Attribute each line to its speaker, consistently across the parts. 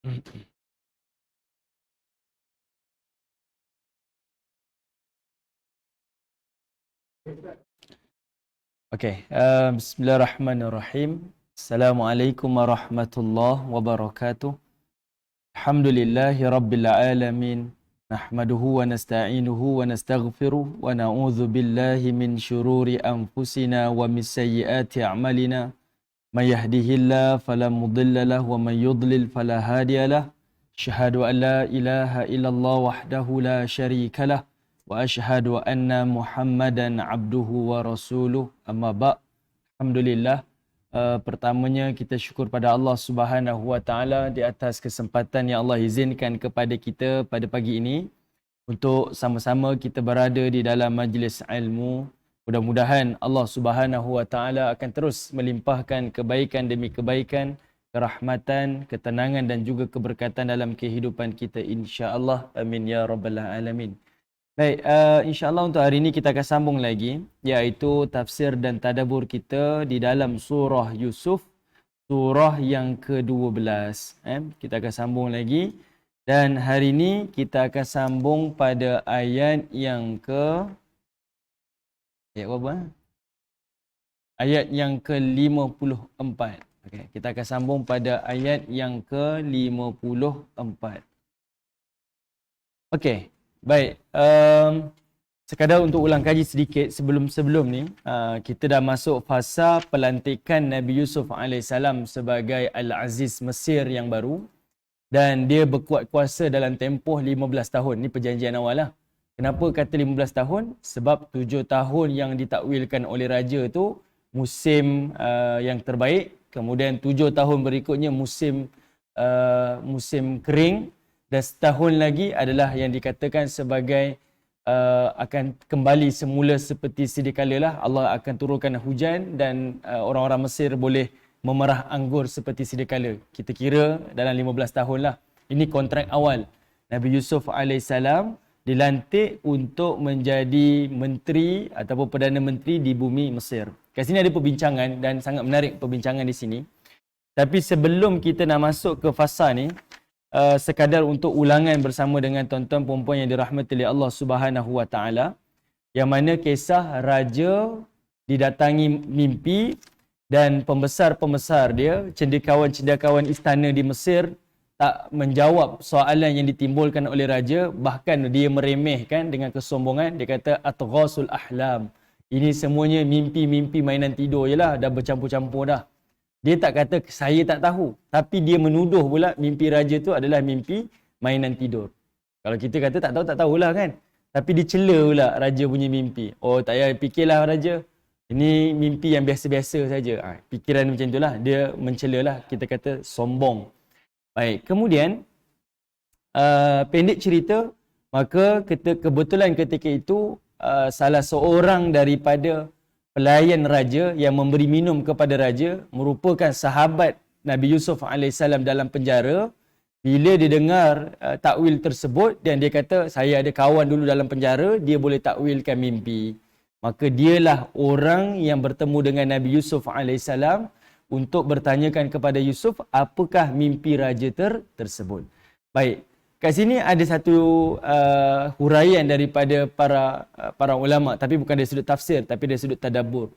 Speaker 1: Okey, bismillahirrahmanirrahim. Assalamualaikum warahmatullahi wabarakatuh. Alhamdulillahi rabbil alamin. Nahmaduhu wa nasta'inuhu wa nastaghfiruh wa na'udzu billahi min syururi anfusina wa min sayyiati a'malina. May yahdihillahu fala mudilla lahu wa may yudlil fala hadiya lahu. Asyhadu an la ilaha illallah wahdahu la syarika lah wa asyhadu anna Muhammadan abduhu wa rasuluh. Amma ba'. Alhamdulillah. Pertamanya kita syukur pada Allah Subhanahu wa taala di atas kesempatan yang Allah izinkan kepada kita pada pagi ini untuk sama-sama kita berada di dalam majlis ilmu. Mudah-mudahan Allah Subhanahu wa taala akan terus melimpahkan kebaikan demi kebaikan, kerahmatan, ketenangan dan juga keberkatan dalam kehidupan kita, insya-Allah. Amin ya rabbal alamin. Baik, insya-Allah untuk hari ini kita akan sambung lagi, iaitu tafsir dan tadabbur kita di dalam surah Yusuf, surah yang ke-12. Kita akan sambung lagi dan hari ini kita akan sambung pada ayat yang ayat berapa? Ayat yang ke-54. Okey, kita akan sambung pada ayat yang ke-54. Okey. Baik, sekadar untuk ulang kaji sedikit sebelum ni, kita dah masuk fasa pelantikan Nabi Yusuf AS sebagai Al-Aziz Mesir yang baru, dan dia berkuat kuasa dalam tempoh 15 tahun. Ni perjanjian awal lah. Kenapa kata 15 tahun? Sebab 7 tahun yang ditakwilkan oleh raja tu musim yang terbaik, kemudian 7 tahun berikutnya musim kering, dan setahun lagi adalah yang dikatakan sebagai akan kembali semula seperti sedia kala lah. Allah akan turunkan hujan dan orang-orang Mesir boleh memerah anggur seperti sedia kala. Kita kira dalam 15 tahun lah. Ini kontrak awal. Nabi Yusuf AS dilantik untuk menjadi menteri ataupun Perdana Menteri di bumi Mesir. Kat sini ada perbincangan dan sangat menarik perbincangan di sini. Tapi sebelum kita nak masuk ke fasa ni, sekadar untuk ulangan bersama dengan tuan-tuan puan-puan yang dirahmati oleh Allah Subhanahu wa taala, yang mana kisah raja didatangi mimpi dan pembesar-pembesar dia, cendekiawan-cendekiawan istana di Mesir tak menjawab soalan yang ditimbulkan oleh raja, bahkan dia meremehkan dengan kesombongan. Dia kata atghasul ahlam, ini semuanya mimpi-mimpi mainan tidur jelah, dah bercampur-campur dah. Dia tak kata saya tak tahu, tapi dia menuduh pula mimpi raja tu adalah mimpi mainan tidur. Kalau kita kata tak tahu, tak tahulah kan. Tapi dia cela pula raja punya mimpi. Oh, tak payah fikirlah raja, ini mimpi yang biasa-biasa saja. Fikiran macam itulah, dia mencela lah, kita kata sombong. Baik, kemudian pendek cerita, maka kebetulan ketika itu salah seorang daripada pelayan raja yang memberi minum kepada raja merupakan sahabat Nabi Yusuf AS dalam penjara. Bila dia dengar takwil tersebut, dan dia kata saya ada kawan dulu dalam penjara, dia boleh takwilkan mimpi. Maka dialah orang yang bertemu dengan Nabi Yusuf AS untuk bertanyakan kepada Yusuf apakah mimpi raja tersebut. Baik. Kat sini ada satu huraian daripada para ulama, tapi bukan dari sudut tafsir, tapi dari sudut tadabbur.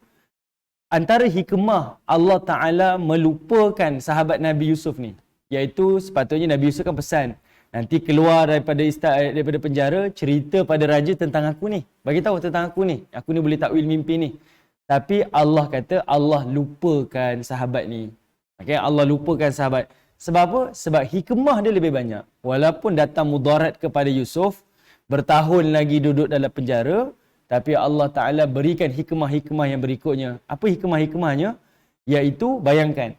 Speaker 1: Antara hikmah Allah Ta'ala melupakan sahabat Nabi Yusuf ni, iaitu sepatutnya Nabi Yusuf kan pesan, nanti keluar daripada penjara, cerita pada raja tentang aku ni, bagi tahu tentang aku ni boleh takwil mimpi ni. Tapi Allah kata Allah lupakan sahabat ni. Okay, Allah lupakan sahabat. Sebab apa? Sebab hikmah dia lebih banyak. Walaupun datang mudarat kepada Yusuf, bertahun lagi duduk dalam penjara, tapi Allah Ta'ala berikan hikmah-hikmah yang berikutnya. Apa hikmah-hikmahnya? Iaitu, bayangkan,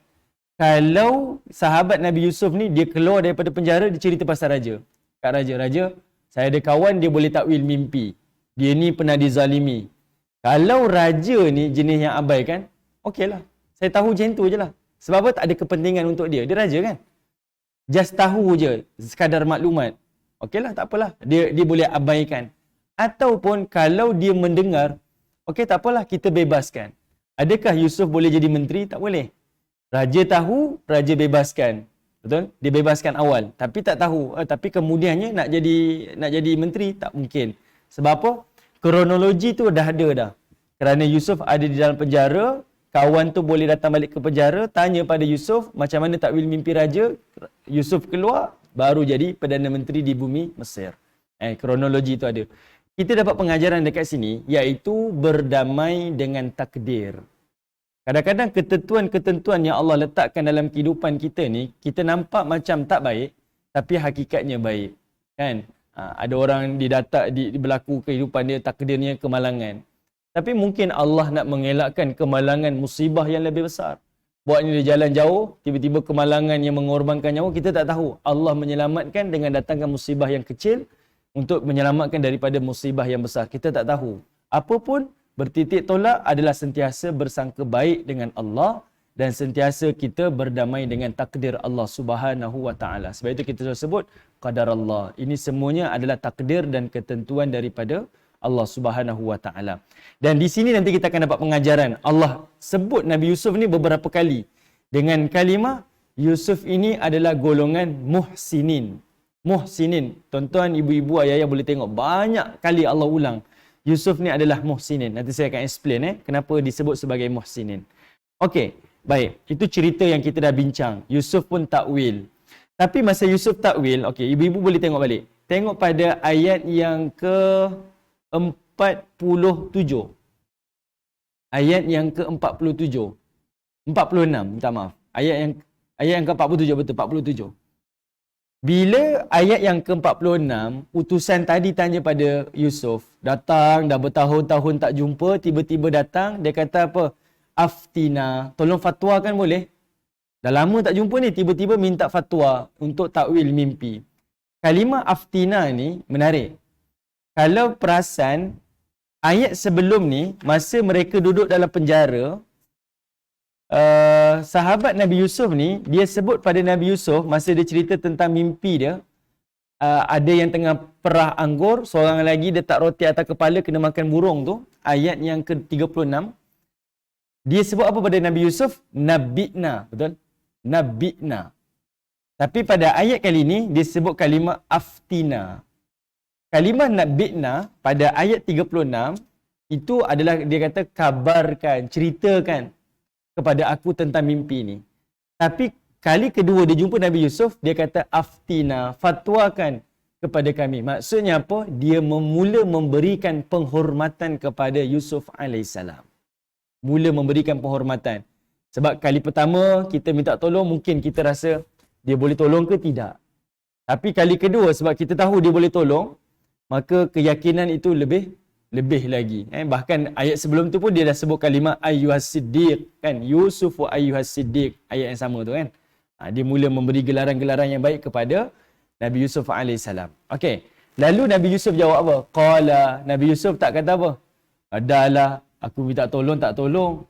Speaker 1: kalau sahabat Nabi Yusuf ni, dia keluar daripada penjara, dia cerita pasal raja. Kat raja, saya ada kawan, dia boleh takwil mimpi. Dia ni pernah dizalimi. Kalau raja ni jenis yang abai kan, okeylah. Saya tahu macam tu je lah. Sebab apa? Tak ada kepentingan untuk dia. Dia raja kan? Just tahu je, sekadar maklumat. Okeylah, tak apalah. Dia boleh abaikan. Ataupun kalau dia mendengar, okey tak apalah, kita bebaskan. Adakah Yusuf boleh jadi menteri? Tak boleh. Raja tahu, raja bebaskan. Betul? Dibebaskan awal. Tapi tak tahu. Tapi kemudiannya nak jadi menteri, tak mungkin. Sebab apa? Kronologi tu dah ada dah. Kerana Yusuf ada di dalam penjara, kawan tu boleh datang balik ke penjara, tanya pada Yusuf macam mana takwil mimpi raja. Yusuf keluar, baru jadi Perdana Menteri di bumi Mesir. Kronologi tu ada. Kita dapat pengajaran dekat sini, iaitu berdamai dengan takdir. Kadang-kadang ketentuan-ketentuan yang Allah letakkan dalam kehidupan kita ni, kita nampak macam tak baik, tapi hakikatnya baik. Kan? Ada orang berlaku kehidupan dia, takdirnya kemalangan. Tapi mungkin Allah nak mengelakkan kemalangan musibah yang lebih besar. Buatnya dia jalan jauh, tiba-tiba kemalangan yang mengorbankan nyawa, kita tak tahu. Allah menyelamatkan dengan datangkan musibah yang kecil untuk menyelamatkan daripada musibah yang besar. Kita tak tahu. Apapun bertitik tolak adalah sentiasa bersangka baik dengan Allah dan sentiasa kita berdamai dengan takdir Allah Subhanahu wa taala. Sebab itu kita sebut qadar Allah. Ini semuanya adalah takdir dan ketentuan daripada Allah Subhanahu wa taala. Dan di sini nanti kita akan dapat pengajaran. Allah sebut Nabi Yusuf ni beberapa kali dengan kalimah Yusuf ini adalah golongan muhsinin. Muhsinin. Tuan-tuan, ibu-ibu, ayah-ayah boleh tengok banyak kali Allah ulang Yusuf ni adalah muhsinin. Nanti saya akan explain kenapa disebut sebagai muhsinin. Okey, baik. Itu cerita yang kita dah bincang. Yusuf pun takwil. Tapi masa Yusuf takwil, okey, ibu-ibu boleh tengok balik. Tengok pada ayat yang ke-47. Ayat yang ke-47. 46, minta maaf. Ayat yang ke-47, betul, 47. Bila ayat yang ke-46, utusan tadi tanya pada Yusuf, datang, dah bertahun-tahun tak jumpa, tiba-tiba datang, dia kata apa? Aftina, tolong fatwa kan boleh? Dah lama tak jumpa ni, tiba-tiba minta fatwa untuk takwil mimpi. Kalimah aftina ni menarik. Kalau perasan, ayat sebelum ni, masa mereka duduk dalam penjara, sahabat Nabi Yusuf ni, dia sebut pada Nabi Yusuf masa dia cerita tentang mimpi dia, ada yang tengah perah anggur, seorang lagi letak roti atas kepala kena makan burung tu, ayat yang ke-36. Dia sebut apa pada Nabi Yusuf? Nabi'na, betul? Nabi'na. Tapi pada ayat kali ni dia sebut kalimah aftina. Kalimah nabi'na pada ayat 36 itu adalah dia kata kabarkan, ceritakan kepada aku tentang mimpi ni. Tapi kali kedua dia jumpa Nabi Yusuf, dia kata aftina, fatwakan kepada kami. Maksudnya apa? Dia mula memberikan penghormatan kepada Yusuf alaihissalam. Mula memberikan penghormatan. Sebab kali pertama kita minta tolong, mungkin kita rasa dia boleh tolong ke tidak. Tapi kali kedua sebab kita tahu dia boleh tolong, maka keyakinan itu lebih lagi. Bahkan ayat sebelum tu pun dia dah sebut kalimah ayyuhas siddiq, kan? Yusuf wa ayyuhas siddiq, ayat yang sama tu kan. Dia mula memberi gelaran-gelaran yang baik kepada Nabi Yusuf alaihissalam. Okey. Lalu Nabi Yusuf jawab apa? Qala, Nabi Yusuf tak kata apa? Dahlah, aku minta tolong tak tolong.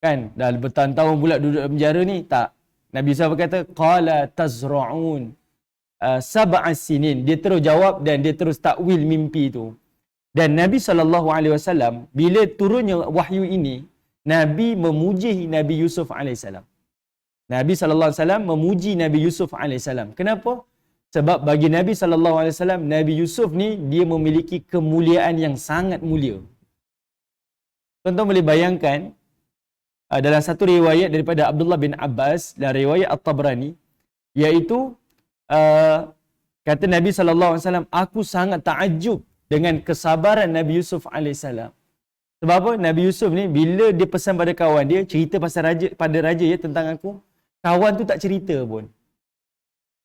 Speaker 1: Kan? Dah bertahun-tahun pula duduk dalam penjara ni. Tak. Nabi Yusuf kata qala tazra'un sab'a sinin. Dia terus jawab dan dia terus takwil mimpi tu. Dan Nabi SAW, bila turunnya wahyu ini, Nabi memuji Nabi Yusuf AS. Nabi SAW memuji Nabi Yusuf AS. Kenapa? Sebab bagi Nabi SAW, Nabi Yusuf ni, dia memiliki kemuliaan yang sangat mulia. Tuan-tuan boleh bayangkan, dalam satu riwayat daripada Abdullah bin Abbas, dan riwayat At-Tabrani, iaitu, kata Nabi SAW, aku sangat takjub dengan kesabaran Nabi Yusuf AS. Sebab apa? Nabi Yusuf ni, bila dia pesan pada kawan dia, cerita pada raja ya tentang aku, kawan tu tak cerita pun.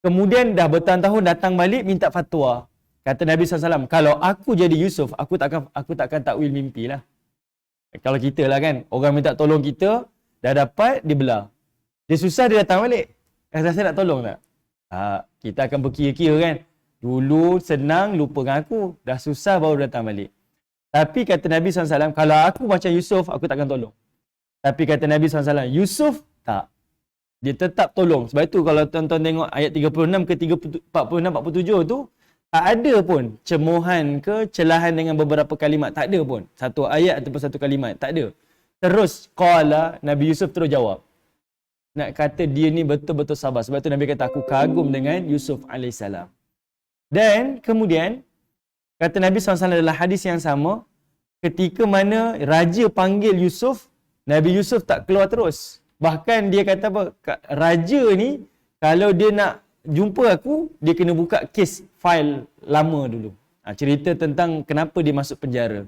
Speaker 1: Kemudian dah bertahun-tahun datang balik minta fatwa. Kata Nabi SAW, kalau aku jadi Yusuf, aku takkan takwil mimpi lah. Kalau kita lah kan, orang minta tolong kita, dah dapat, dia belah. Dia susah, dia datang balik. Rasa nak tolong tak? Kita akan berkira-kira kan. Dulu senang, lupa dengan aku. Dah susah baru datang balik. Tapi kata Nabi SAW, kalau aku macam Yusuf, aku takkan tolong. Tapi kata Nabi SAW, Yusuf tak. Dia tetap tolong. Sebab itu kalau tuan-tuan tengok ayat 36 ke 46-47 tu, tak ada pun cemohan ke celahan dengan beberapa kalimat. Tak ada pun. Satu ayat ataupun satu kalimat. Tak ada. Terus, qala, Nabi Yusuf terus jawab. nak kata dia ni betul-betul sabar. Sebab tu Nabi kata aku kagum dengan Yusuf alaihissalam. Dan kemudian kata Nabi SAW dalam hadis yang sama, ketika mana raja panggil Yusuf, Nabi Yusuf tak keluar terus. Bahkan dia kata apa? Raja ni kalau dia nak jumpa aku, dia kena buka kes file lama dulu. Cerita tentang kenapa dia masuk penjara.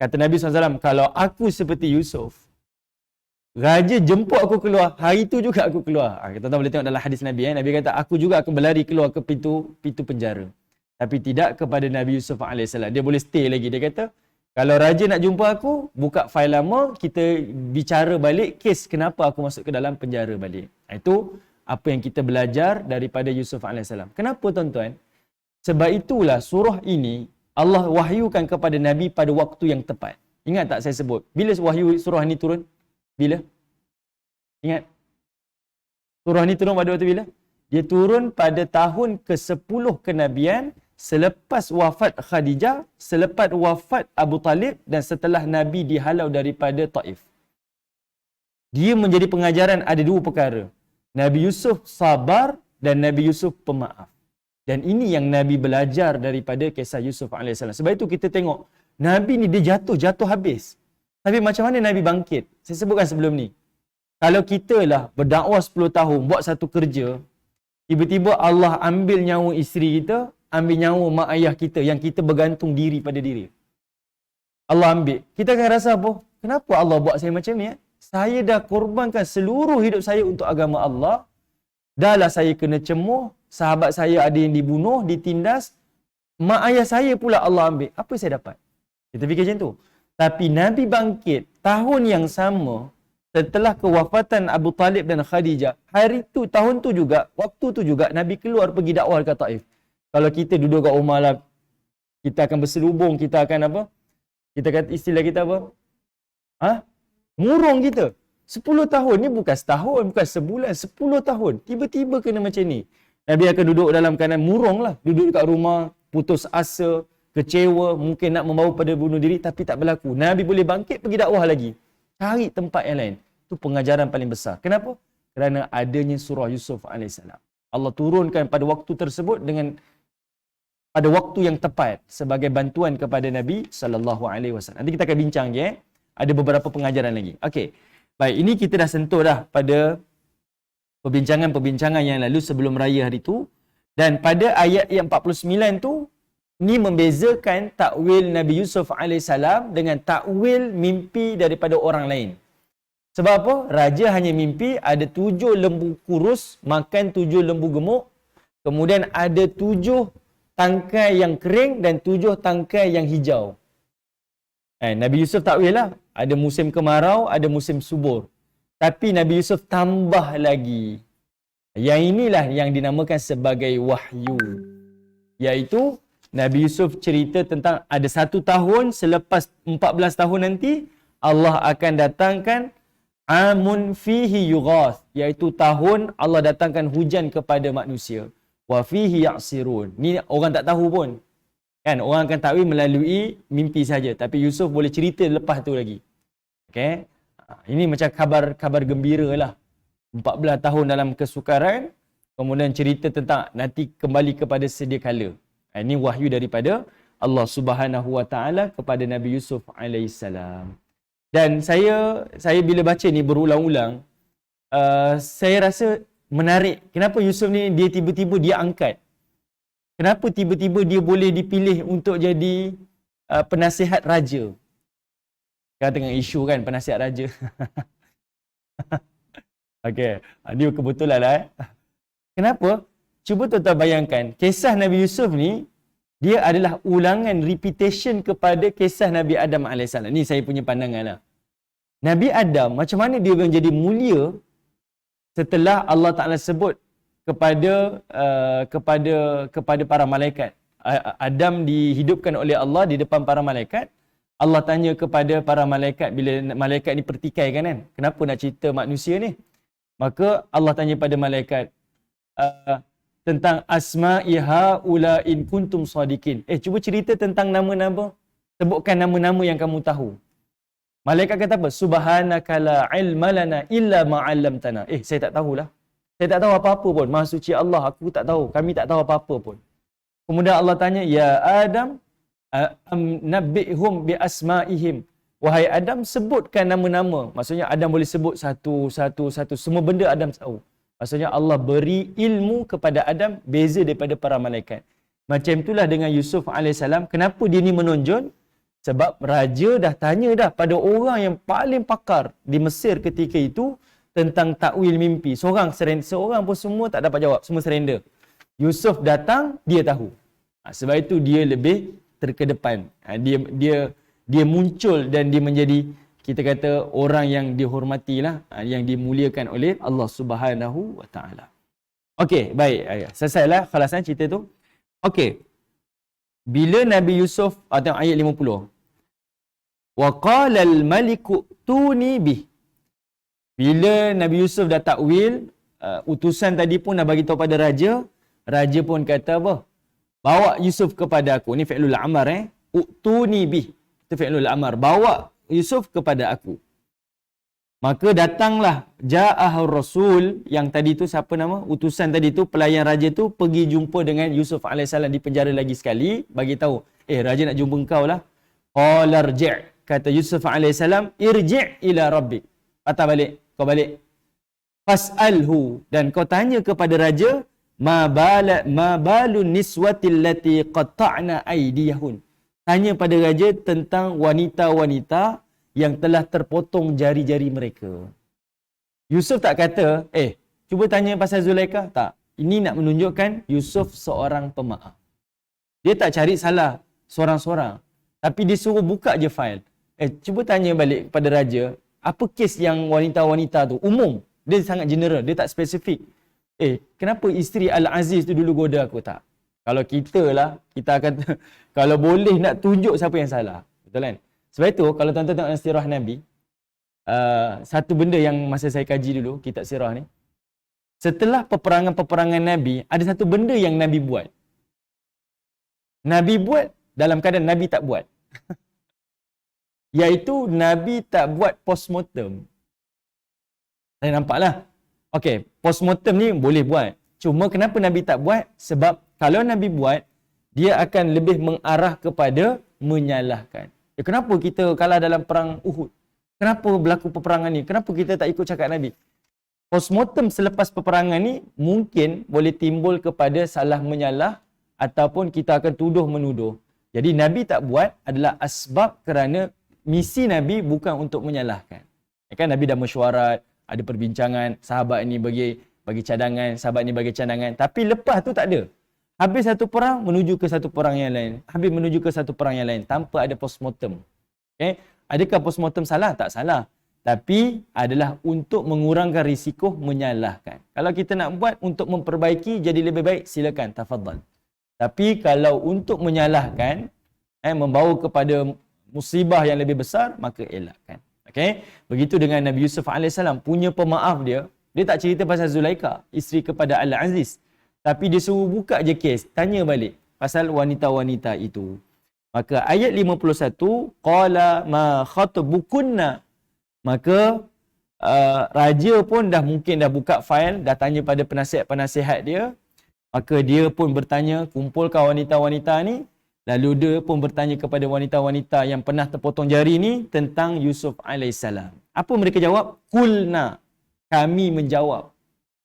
Speaker 1: Kata Nabi SAW, kalau aku seperti Yusuf, raja jemput aku keluar, hari tu juga aku keluar. Kita tahu boleh tengok dalam hadis Nabi. Nabi kata, aku juga akan berlari keluar ke pintu penjara. Tapi tidak kepada Nabi Yusuf AS. Dia boleh stay lagi. Dia kata, kalau raja nak jumpa aku, buka fail lama, kita bicara balik kes kenapa aku masuk ke dalam penjara balik. Itu apa yang kita belajar daripada Yusuf AS. Kenapa tuan-tuan? Sebab itulah surah ini Allah wahyukan kepada Nabi pada waktu yang tepat. Ingat tak saya sebut? Bila wahyu surah ini turun? Bila? Ingat? Surah ini turun pada waktu bila? Dia turun pada tahun ke-10 kenabian, selepas wafat Khadijah, selepas wafat Abu Talib dan setelah Nabi dihalau daripada Taif. Dia menjadi pengajaran ada dua perkara. Nabi Yusuf sabar dan Nabi Yusuf pemaaf. Dan ini yang Nabi belajar daripada kisah Yusuf AS. Sebab itu kita tengok, Nabi ni dia jatuh habis. Tapi macam mana Nabi bangkit? Saya sebutkan sebelum ni. Kalau kita lah berdakwah 10 tahun, buat satu kerja, tiba-tiba Allah ambil nyawa isteri kita, ambil nyawa mak ayah kita yang kita bergantung diri pada diri. Allah ambil. Kita akan rasa apa? Kenapa Allah buat saya macam ni? Saya dah korbankan seluruh hidup saya untuk agama Allah. Dahlah saya kena cemuh, sahabat saya ada yang dibunuh, ditindas, mak ayah saya pula Allah ambil. Apa saya dapat? Kita fikir macam tu. Tapi Nabi bangkit tahun yang sama setelah kewafatan Abu Talib dan Khadijah. Hari tu, tahun tu juga, waktu tu juga Nabi keluar pergi dakwah ke Taif. Kalau kita duduk kat rumah lah, kita akan berselubung, kita akan apa? Kita kata istilah kita apa? Murung kita. 10 tahun ni bukan setahun, bukan sebulan, 10 tahun. Tiba-tiba kena macam ni. Nabi akan duduk dalam keadaan murung lah. Duduk dekat rumah, putus asa, kecewa, mungkin nak membawa pada bunuh diri, tapi tak berlaku. Nabi boleh bangkit pergi dakwah lagi. Cari tempat yang lain. Itu pengajaran paling besar. Kenapa? Kerana adanya surah Yusuf AS. Allah turunkan pada waktu tersebut dengan pada waktu yang tepat sebagai bantuan kepada Nabi SAW. Nanti kita akan bincang je. Ada beberapa pengajaran lagi. Okey. Baik, ini kita dah sentuh dah pada perbincangan-perbincangan yang lalu sebelum raya hari tu. Dan pada ayat yang 49 tu, ni membezakan takwil Nabi Yusuf AS dengan takwil mimpi daripada orang lain. Sebab apa? Raja hanya mimpi ada 7 lembu kurus makan 7 lembu gemuk. Kemudian ada 7 tangkai yang kering dan 7 tangkai yang hijau. Nabi Yusuf takwil lah. Ada musim kemarau, ada musim subur. Tapi Nabi Yusuf tambah lagi. Yang inilah yang dinamakan sebagai wahyu. Iaitu Nabi Yusuf cerita tentang ada 1 tahun selepas 14 tahun nanti Allah akan datangkan amun fihi yughath, iaitu tahun Allah datangkan hujan kepada manusia. Wa fihi ya'sirun. Ni orang tak tahu pun. Kan orang akan takwil melalui mimpi saja, tapi Yusuf boleh cerita lepas tu lagi. Okey. Ini macam kabar gembira lah. 14 tahun dalam kesukaran, kemudian cerita tentang nanti kembali kepada sedia kala. Ini wahyu daripada Allah Subhanahu Wa Taala kepada Nabi Yusuf alaihissalam. Dan saya bila baca ni berulang-ulang, saya rasa menarik. Kenapa Yusuf ni dia tiba-tiba dia angkat? Kenapa tiba-tiba dia boleh dipilih untuk jadi penasihat raja? Kan tengah isu kan penasihat raja. Okey, ini kebetulan lah. Kenapa? Cuba tuan-tuan bayangkan, kisah Nabi Yusuf ni, dia adalah ulangan, repetition kepada kisah Nabi Adam AS. Ni saya punya pandangan lah. Nabi Adam, macam mana dia menjadi mulia setelah Allah Ta'ala sebut kepada para malaikat. Adam dihidupkan oleh Allah di depan para malaikat. Allah tanya kepada para malaikat, bila malaikat ni pertikaikan kan, kenapa nak cerita manusia ni? Maka Allah tanya pada malaikat, tentang asma'iha ula in kuntum sadiqin. Cuba cerita tentang nama-nama. Sebutkan nama-nama yang kamu tahu. Malaikat kata apa? Subhanaka la ilma lana illa ma 'allamtana. Saya tak tahulah. Saya tak tahu apa-apa pun. Maha suci Allah, aku tak tahu. Kami tak tahu apa-apa pun. Kemudian Allah tanya, ya Adam, nabbi'hum bi asma'ihim. Wahai Adam, sebutkan nama-nama. Maksudnya Adam boleh sebut satu. Semua benda Adam tahu. Maksudnya Allah beri ilmu kepada Adam beza daripada para malaikat. Macam itulah dengan Yusuf AS. Kenapa dia ni menonjol? Sebab raja dah tanya dah pada orang yang paling pakar di Mesir ketika itu tentang takwil mimpi. Seorang pun semua tak dapat jawab. Semua surrender. Yusuf datang, dia tahu. Sebab itu dia lebih terkedepan. Dia muncul dan dia menjadi, kita kata, orang yang dihormatilah, yang dimuliakan oleh Allah Subhanahu wa taala. Okey, baik. Selesailah khalasan cerita tu. Okey. Bila Nabi Yusuf, tengok ayat 50. Wa qala al-maliku tuni bih. Bila Nabi Yusuf dah takwil, utusan tadi pun dah bagi tahu pada raja, raja pun kata apa? Bawa Yusuf kepada aku. Ni fi'lul amar Utuni bih. Itu fi'lul amar. Bawa Yusuf kepada aku. Maka datanglah ja'ahur rasul, yang tadi tu siapa nama? Utusan tadi tu, pelayan raja tu pergi jumpa dengan Yusuf AS di penjara lagi sekali, bagi tahu, raja nak jumpa engkau lah. Qala rji', kata Yusuf AS, irji' ila rabbik. Patah balik, kau balik. Fas'alhu, dan kau tanya kepada raja, ma balun niswatil lati qata'na aydiyahun. Tanya pada raja tentang wanita-wanita yang telah terpotong jari-jari mereka. Yusuf tak kata, cuba tanya pasal Zulaikha. Tak. Ini nak menunjukkan Yusuf seorang pemaaf. Dia tak cari salah seorang-seorang. Tapi dia suruh buka je fail. Cuba tanya balik kepada raja, apa kes yang wanita-wanita tu? Umum. Dia sangat general. Dia tak spesifik. Kenapa isteri Al-Aziz tu dulu goda aku? Tak. Kalau kita lah, kita akan, kalau boleh nak tunjuk siapa yang salah. Betul kan? Sebab itu, kalau tuan-tuan tengok sirah Nabi, satu benda yang masa saya kaji dulu, kitab sirah ni, setelah peperangan-peperangan Nabi, ada satu benda yang Nabi buat. Nabi buat dalam keadaan Nabi tak buat. Iaitu, Nabi tak buat postmortem. Saya nampaklah. Okey, postmortem ni boleh buat. Cuma kenapa Nabi tak buat? Sebab kalau Nabi buat, dia akan lebih mengarah kepada menyalahkan. Kenapa kita kalah dalam perang Uhud? Kenapa berlaku peperangan ni? Kenapa kita tak ikut cakap Nabi? Postmortem selepas peperangan ni mungkin boleh timbul kepada salah menyalah ataupun kita akan tuduh menuduh. Jadi Nabi tak buat adalah asbab kerana misi Nabi bukan untuk menyalahkan. Kan Nabi dah mesyuarat, ada perbincangan, sahabat ni bagi cadangan, sahabat ni bagi cadangan. Tapi lepas tu tak ada. Habis satu perang, menuju ke satu perang yang lain. Habis menuju ke satu perang yang lain. Tanpa ada postmortem. Okay? Adakah postmortem salah? Tak salah. Tapi adalah untuk mengurangkan risiko menyalahkan. Kalau kita nak buat untuk memperbaiki jadi lebih baik, silakan. Tafadhal. Tapi kalau untuk menyalahkan, membawa kepada musibah yang lebih besar, maka elakkan. Okay? Begitu dengan Nabi Yusuf AS. Punya pemaaf dia, dia tak cerita pasal Zulaikha, isteri kepada Al-Aziz. Tapi dia suruh buka je kes, tanya balik pasal wanita-wanita itu. Maka ayat 51, qala ma khatbukunna. Maka raja pun mungkin dah buka fail, dah tanya pada penasihat-penasihat dia. Maka dia pun bertanya, kumpulkan wanita-wanita ni. Lalu dia pun bertanya kepada wanita-wanita yang pernah terpotong jari ni tentang Yusuf AS. Apa mereka jawab? Kulna. Kami menjawab.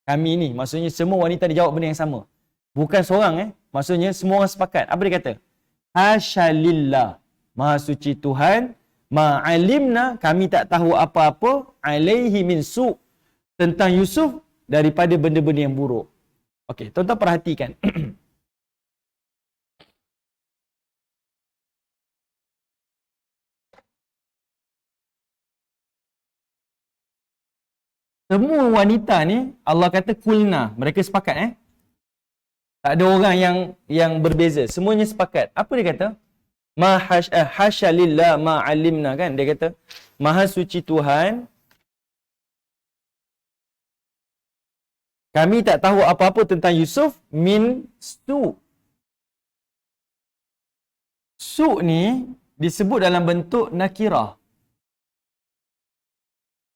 Speaker 1: Kami ni, maksudnya semua wanita dijawab benda yang sama. Bukan seorang maksudnya semua orang sepakat. Apa dia kata? Hasya lillah. Maha suci Tuhan. Ma'alimna, kami tak tahu apa-apa. Alaihi min su' tentang Yusuf daripada benda-benda yang buruk. Okey, tuan-tuan perhatikan. Semua wanita ni Allah kata kulna, mereka sepakat Tak ada orang yang berbeza, semuanya sepakat. Apa dia kata? Hasya lillah ma alimna, kan? Dia kata Maha suci Tuhan, kami tak tahu apa-apa tentang Yusuf min su. Su ni disebut dalam bentuk nakirah.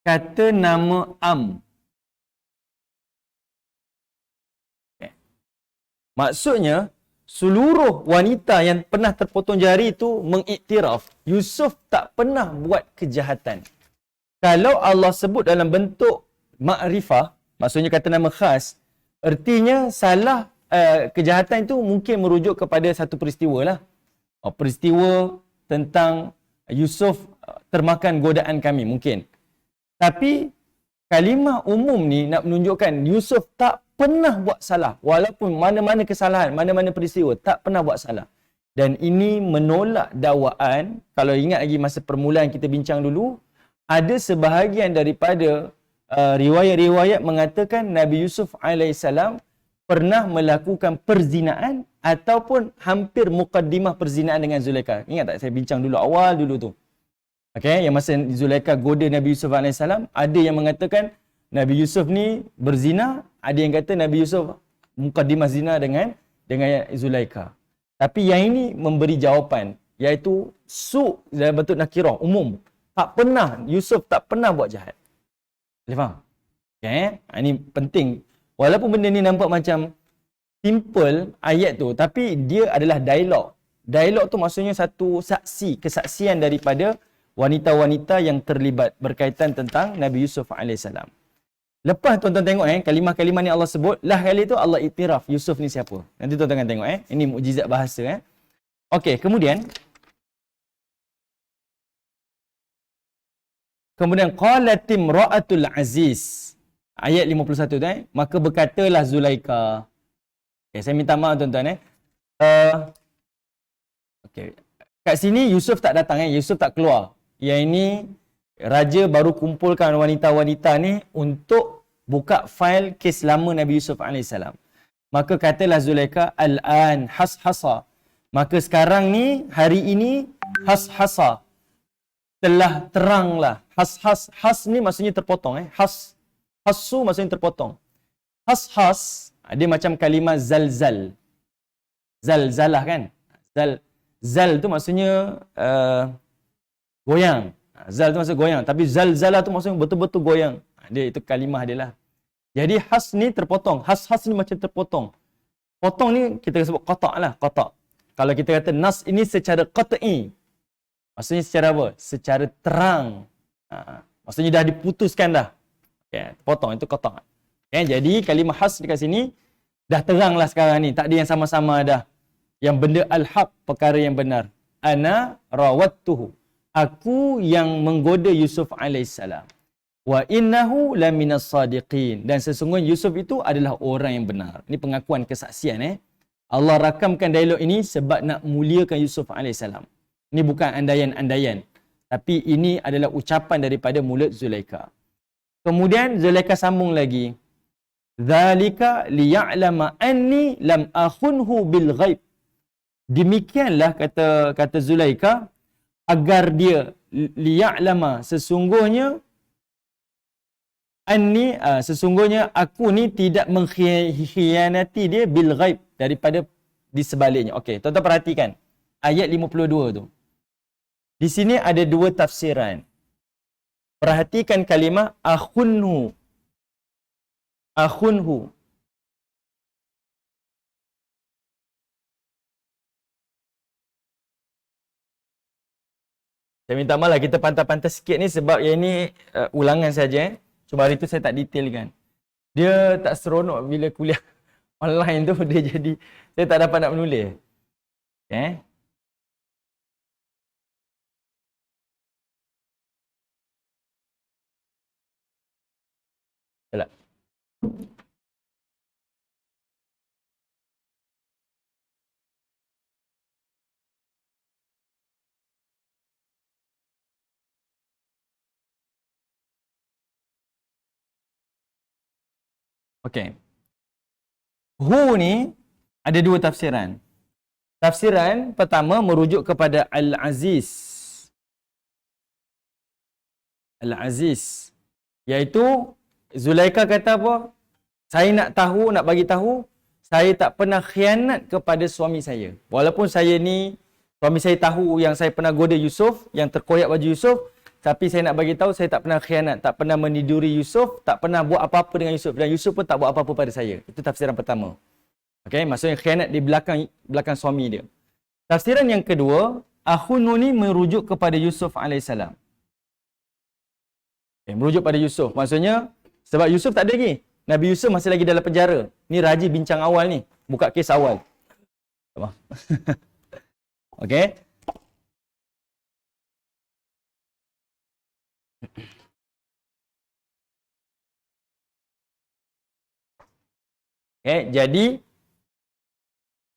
Speaker 1: kata nama am. Okay. Maksudnya, seluruh wanita yang pernah terpotong jari itu mengiktiraf Yusuf tak pernah buat kejahatan. Kalau Allah sebut dalam bentuk makrifah, maksudnya kata nama khas, ertinya salah kejahatan itu mungkin merujuk kepada satu peristiwa lah. Peristiwa tentang Yusuf termakan godaan kami mungkin. Tapi kalimah umum ni nak menunjukkan Yusuf tak pernah buat salah. Walaupun mana-mana kesalahan, mana-mana peristiwa, tak pernah buat salah. Dan ini menolak dakwaan, kalau ingat lagi masa permulaan kita bincang dulu, ada sebahagian daripada riwayat-riwayat mengatakan Nabi Yusuf alaihissalam pernah melakukan perzinaan ataupun hampir mukaddimah perzinaan dengan Zulaikha. Ingat tak saya bincang dulu awal dulu tu. Okey, yang masa Zulaikha goda Nabi Yusuf alaihissalam, ada yang mengatakan Nabi Yusuf ni berzina, ada yang kata Nabi Yusuf mukaddimah zina dengan Zulaikha. Tapi yang ini memberi jawapan, iaitu dalam bentuk nakirah umum. Tak pernah, Yusuf tak pernah buat jahat. Boleh faham? Okay, ini penting. Walaupun benda ni nampak macam simple ayat tu, tapi dia adalah dialog. Dialog tu maksudnya satu kesaksian daripada wanita-wanita yang terlibat berkaitan tentang Nabi Yusuf AS. Lepas tuan-tuan tengok kalimah-kalimah ni Allah sebut, lah kali tu Allah iktiraf Yusuf ni siapa. Nanti tuan-tuan akan tengok ini mukjizat bahasa Okey, kemudian qalat imra'atul aziz. Ayat 51 tu maka berkatalah Zulaikha. Okay, saya minta maaf tuan-tuan okey. Kat sini Yusuf tak datang Yusuf tak keluar. Yang ini raja baru kumpulkan wanita-wanita ni untuk buka fail kes lama Nabi Yusuf alaihissalam. Maka katalah Zulaikha, al-an hashasa. Maka sekarang ni, hari ini hashasa. Telah teranglah. Has ni maksudnya terpotong Hasu maksudnya terpotong. Has dia macam kalimah zalzal. Zalzalah kan? Zal tu maksudnya goyang. Zal tu maksudnya goyang, tapi zalzalah tu maksudnya betul-betul goyang. Dia itu kalimah dia lah. Jadi has ni terpotong. Has ni macam terpotong. Potong ni kita sebut qata' lah, qata'. Kalau kita kata nas ini secara qat'i, maksudnya secara apa? Secara terang. Maksudnya dah diputuskan dah. Potong itu qata'. Jadi kalimah has dekat sini dah terang lah sekarang ni. Tak ada yang sama-sama dah. Yang benda al-haq, perkara yang benar. Ana rawattuhu. Aku yang menggoda Yusuf alaihissalam. Wa innahu laminas sadiqin. Dan sesungguhnya Yusuf itu adalah orang yang benar. Ini pengakuan kesaksian Allah rakamkan dialog ini sebab nak muliakan Yusuf alaihissalam. Ini bukan andaian-andaian. Tapi ini adalah ucapan daripada mulut Zulaikha. Kemudian Zulaikha sambung lagi. Dzalika liya'lama anni lam akhunhu bil ghaib. Demikianlah kata Zulaikha agar dia liya'lama sesungguhnya aku ni tidak mengkhianati dia bil ghaib daripada di sebaliknya. Okey, tuan-tuan perhatikan ayat 52 tu. Di sini ada dua tafsiran. Perhatikan kalimah akhunhu. Akhunhu. Saya minta maaf lah, kita pantas-pantas sikit ni sebab yang ni ulangan saja. Cuma hari tu saya tak detailkan. Dia tak seronok bila kuliah online tu, dia jadi saya tak dapat nak menulis. Okay. Salah. Okey. Hu ni ada dua tafsiran. Tafsiran pertama merujuk kepada Al-Aziz. Al-Aziz. Iaitu Zulaikha kata apa? Saya nak bagi tahu, saya tak pernah khianat kepada suami saya. Walaupun suami saya tahu yang saya pernah goda Yusuf, yang terkoyak baju Yusuf, Tapi saya nak bagi tahu saya tak pernah khianat, tak pernah meniduri Yusuf, tak pernah buat apa-apa dengan Yusuf dan Yusuf pun tak buat apa-apa pada saya. Itu tafsiran pertama. Okey, maksudnya khianat di belakang suami dia. Tafsiran yang kedua, akhun ni merujuk kepada Yusuf alaihissalam. Okay, merujuk pada Yusuf. Maksudnya sebab Yusuf tak ada lagi. Nabi Yusuf masih lagi dalam penjara. Ni Raji bincang awal ni, buka kes awal. Okey. Jadi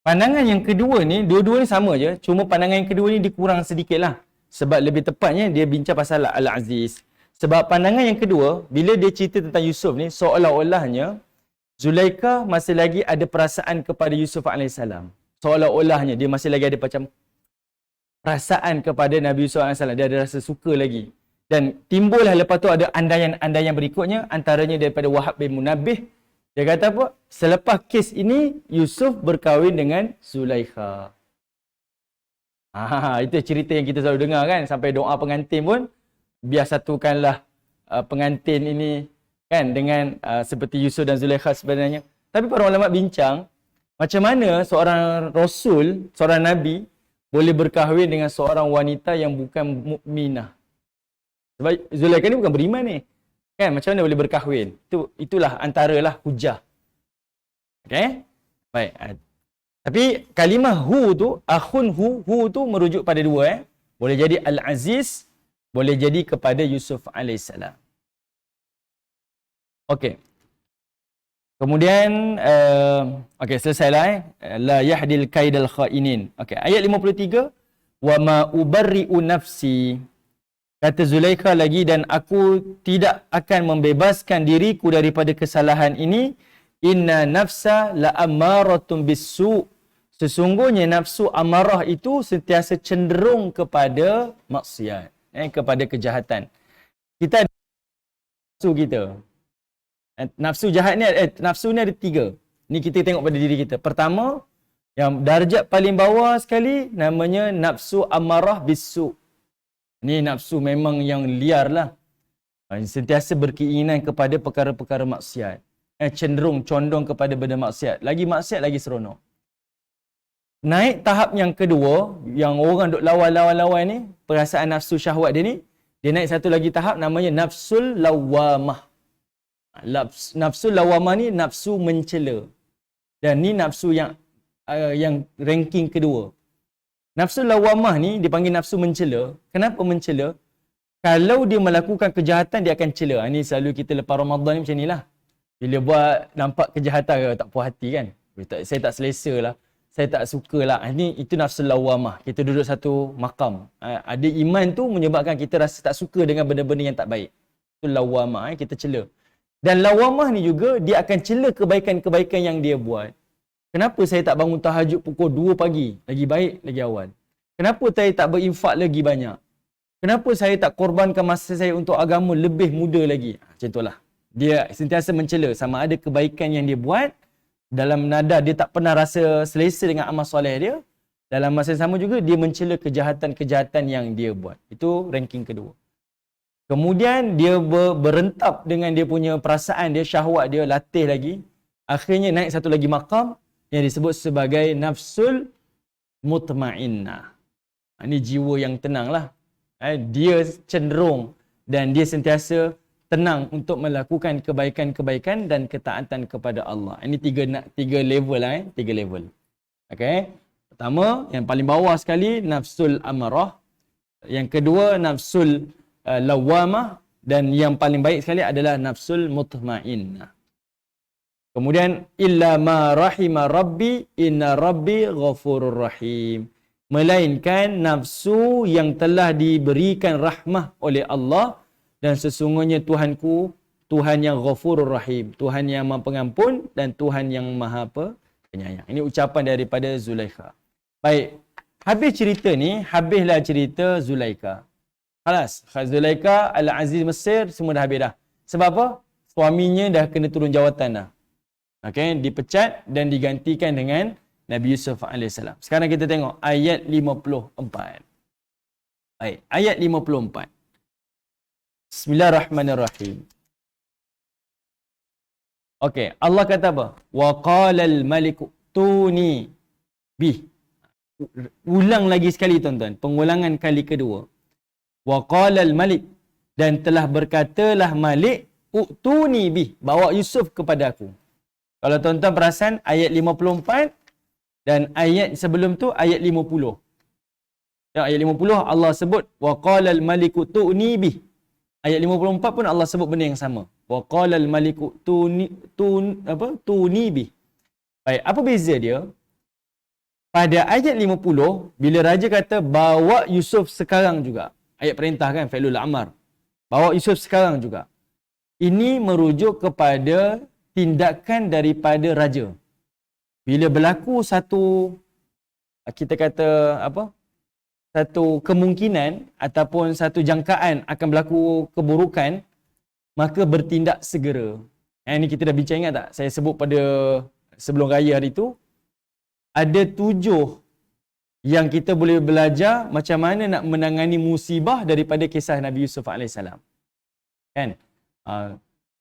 Speaker 1: pandangan yang kedua ni, dua-dua ni sama je. Cuma pandangan yang kedua ni dikurang sedikit lah. Sebab lebih tepatnya dia bincang pasal Al-Aziz. Sebab pandangan yang kedua, bila dia cerita tentang Yusuf ni, seolah-olahnya Zulaikha masih lagi ada perasaan kepada Yusuf AS. Seolah-olahnya dia masih lagi ada macam perasaan kepada Nabi Yusuf AS. Dia ada rasa suka lagi. Dan timbullah lepas tu ada andaian-andaian berikutnya, antaranya daripada Wahab bin Munabbih. Dia kata apa? Selepas kes ini, Yusuf berkahwin dengan Zulaikha. Itu cerita yang kita selalu dengar kan. Sampai doa pengantin pun, biar satukanlah pengantin ini kan dengan seperti Yusuf dan Zulaikha sebenarnya. Tapi para ulama bincang, macam mana seorang Rasul, seorang Nabi, boleh berkahwin dengan seorang wanita yang bukan mukminah. Sebab Zulaikha ni bukan beriman ni. Kan, macam mana boleh berkahwin? Itulah antaralah hujah. Okey? Baik. Tapi kalimah hu tu, akhun hu tu merujuk pada dua. Boleh jadi Al-Aziz, boleh jadi kepada Yusuf alaihissalam. Okey. Kemudian, selesailah. La yahdil kaidal khainin. Okey, ayat 53. Wa ma ubarri'u nafsi. Kata Zulaikha lagi, dan aku tidak akan membebaskan diriku daripada kesalahan ini. Inna nafsa la ammaratun bisu. Sesungguhnya nafsu amarah itu sentiasa cenderung kepada maksiat, kepada kejahatan. Kita ada nafsu kita. Nafsu jahat ni, nafsu ni ada 3. Ni kita tengok pada diri kita. Pertama, yang darjat paling bawah sekali namanya nafsu amarah bisu. Ni nafsu memang yang liar lah. Sentiasa berkeinginan kepada perkara-perkara maksiat. Cenderung, condong kepada benda maksiat. Lagi maksiat, lagi seronok. Naik tahap yang kedua, yang orang duk lawan-lawan ni, perasaan nafsu syahwat dia ni, dia naik satu lagi tahap namanya nafsul lawamah. Nafsul lawamah ni nafsu mencela. Dan ni nafsu yang ranking kedua. Nafsu lawamah ni dipanggil nafsu mencela. Kenapa mencela? Kalau dia melakukan kejahatan, dia akan cela. Ini selalu kita lepas Ramadan ni macam ni lah. Bila buat nampak kejahatan, tak puas hati kan. Saya tak selesa lah. Saya tak suka lah. Itu nafsu lawamah. Kita duduk satu makam. Ada iman tu menyebabkan kita rasa tak suka dengan benda-benda yang tak baik. Itu lawamah, kita cela. Dan lawamah ni juga, dia akan cela kebaikan-kebaikan yang dia buat. Kenapa saya tak bangun tahajud pukul 2 pagi? Lagi baik, lagi awal. Kenapa saya tak berinfak lagi banyak? Kenapa saya tak korbankan masa saya untuk agama lebih muda lagi? Macam itulah. Dia sentiasa mencela sama ada kebaikan yang dia buat, dalam nada dia tak pernah rasa selesa dengan amal soleh dia. Dalam masa yang sama juga, dia mencela kejahatan-kejahatan yang dia buat. Itu ranking kedua. Kemudian dia berentap dengan dia punya perasaan dia, syahwat dia, latih lagi. Akhirnya naik satu lagi maqam yang disebut sebagai nafsul mutmainnah. Ini jiwa yang tenang lah. Dia cenderung dan dia sentiasa tenang untuk melakukan kebaikan-kebaikan dan ketaatan kepada Allah. Ini tiga level lah. 3 level. Okay. Pertama, yang paling bawah sekali, nafsul amarah. Yang kedua, nafsul lawamah. Dan yang paling baik sekali adalah nafsul mutmainnah. Kemudian, illa ma rahima rabbi, inna rabbi ghafurur rahim. Melainkan nafsu yang telah diberikan rahmah oleh Allah, dan sesungguhnya Tuhanku, Tuhan yang ghafurur rahim. Tuhan yang maha pengampun dan Tuhan yang maha penyayang. Ini ucapan daripada Zulaikha. Baik, habis cerita ni, habislah cerita Zulaikha. Halas, Zulaikha, Al-Aziz Mesir, semua dah habis dah. Sebab apa? Suaminya dah kena turun jawatan dah. Okay, dipecat dan digantikan dengan Nabi Yusuf AS. Sekarang kita tengok ayat 54. Baik, ayat 54. Bismillahirrahmanirrahim. Okey, Allah kata apa? Wa qala al-maliku tuni bih. Ulang lagi sekali tuan-tuan, pengulangan kali kedua. Wa qala al-malik, dan telah berkatalah Malik, utuni bih, bawa Yusuf kepada aku. Kalau tuan-tuan perasan ayat 54 dan ayat sebelum tu ayat 50. Ya, ayat 50 Allah sebut wa qala al-maliku tu'ni bih. Ayat 54 pun Allah sebut benda yang sama. Wa qala al-maliku tu'ni bih. Baik, apa beza dia? Pada ayat 50 bila raja kata bawa Yusuf sekarang juga. Ayat perintah kan, fi'lul amar. Bawa Yusuf sekarang juga. Ini merujuk kepada tindakan daripada raja. Bila berlaku satu, kita kata apa? Satu kemungkinan ataupun satu jangkaan akan berlaku keburukan, maka bertindak segera. Ini kita dah bincang, ingat tak? Saya sebut pada sebelum raya hari itu, ada 7 yang kita boleh belajar macam mana nak menangani musibah daripada kisah Nabi Yusuf AS. Kan?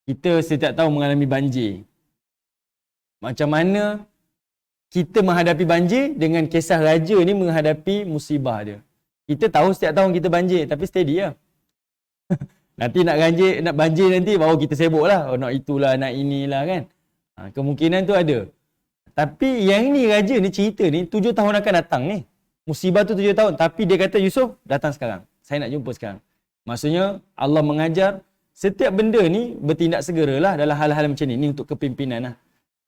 Speaker 1: Kita setiap tahun mengalami banjir. Macam mana kita menghadapi banjir dengan kisah raja ni menghadapi musibah dia. Kita tahu setiap tahun kita banjir, tapi steady lah. Nanti nak banjir nanti baru kita sibuk lah. Oh, nak itulah, nak inilah kan. Kemungkinan tu ada. Tapi yang ni raja ni cerita ni 7 tahun akan datang ni. Musibah tu 7 tahun. Tapi dia kata Yusuf datang sekarang. Saya nak jumpa sekarang. Maksudnya Allah mengajar setiap benda ni bertindak segeralah dalam hal-hal macam ni. Ni untuk kepimpinan lah.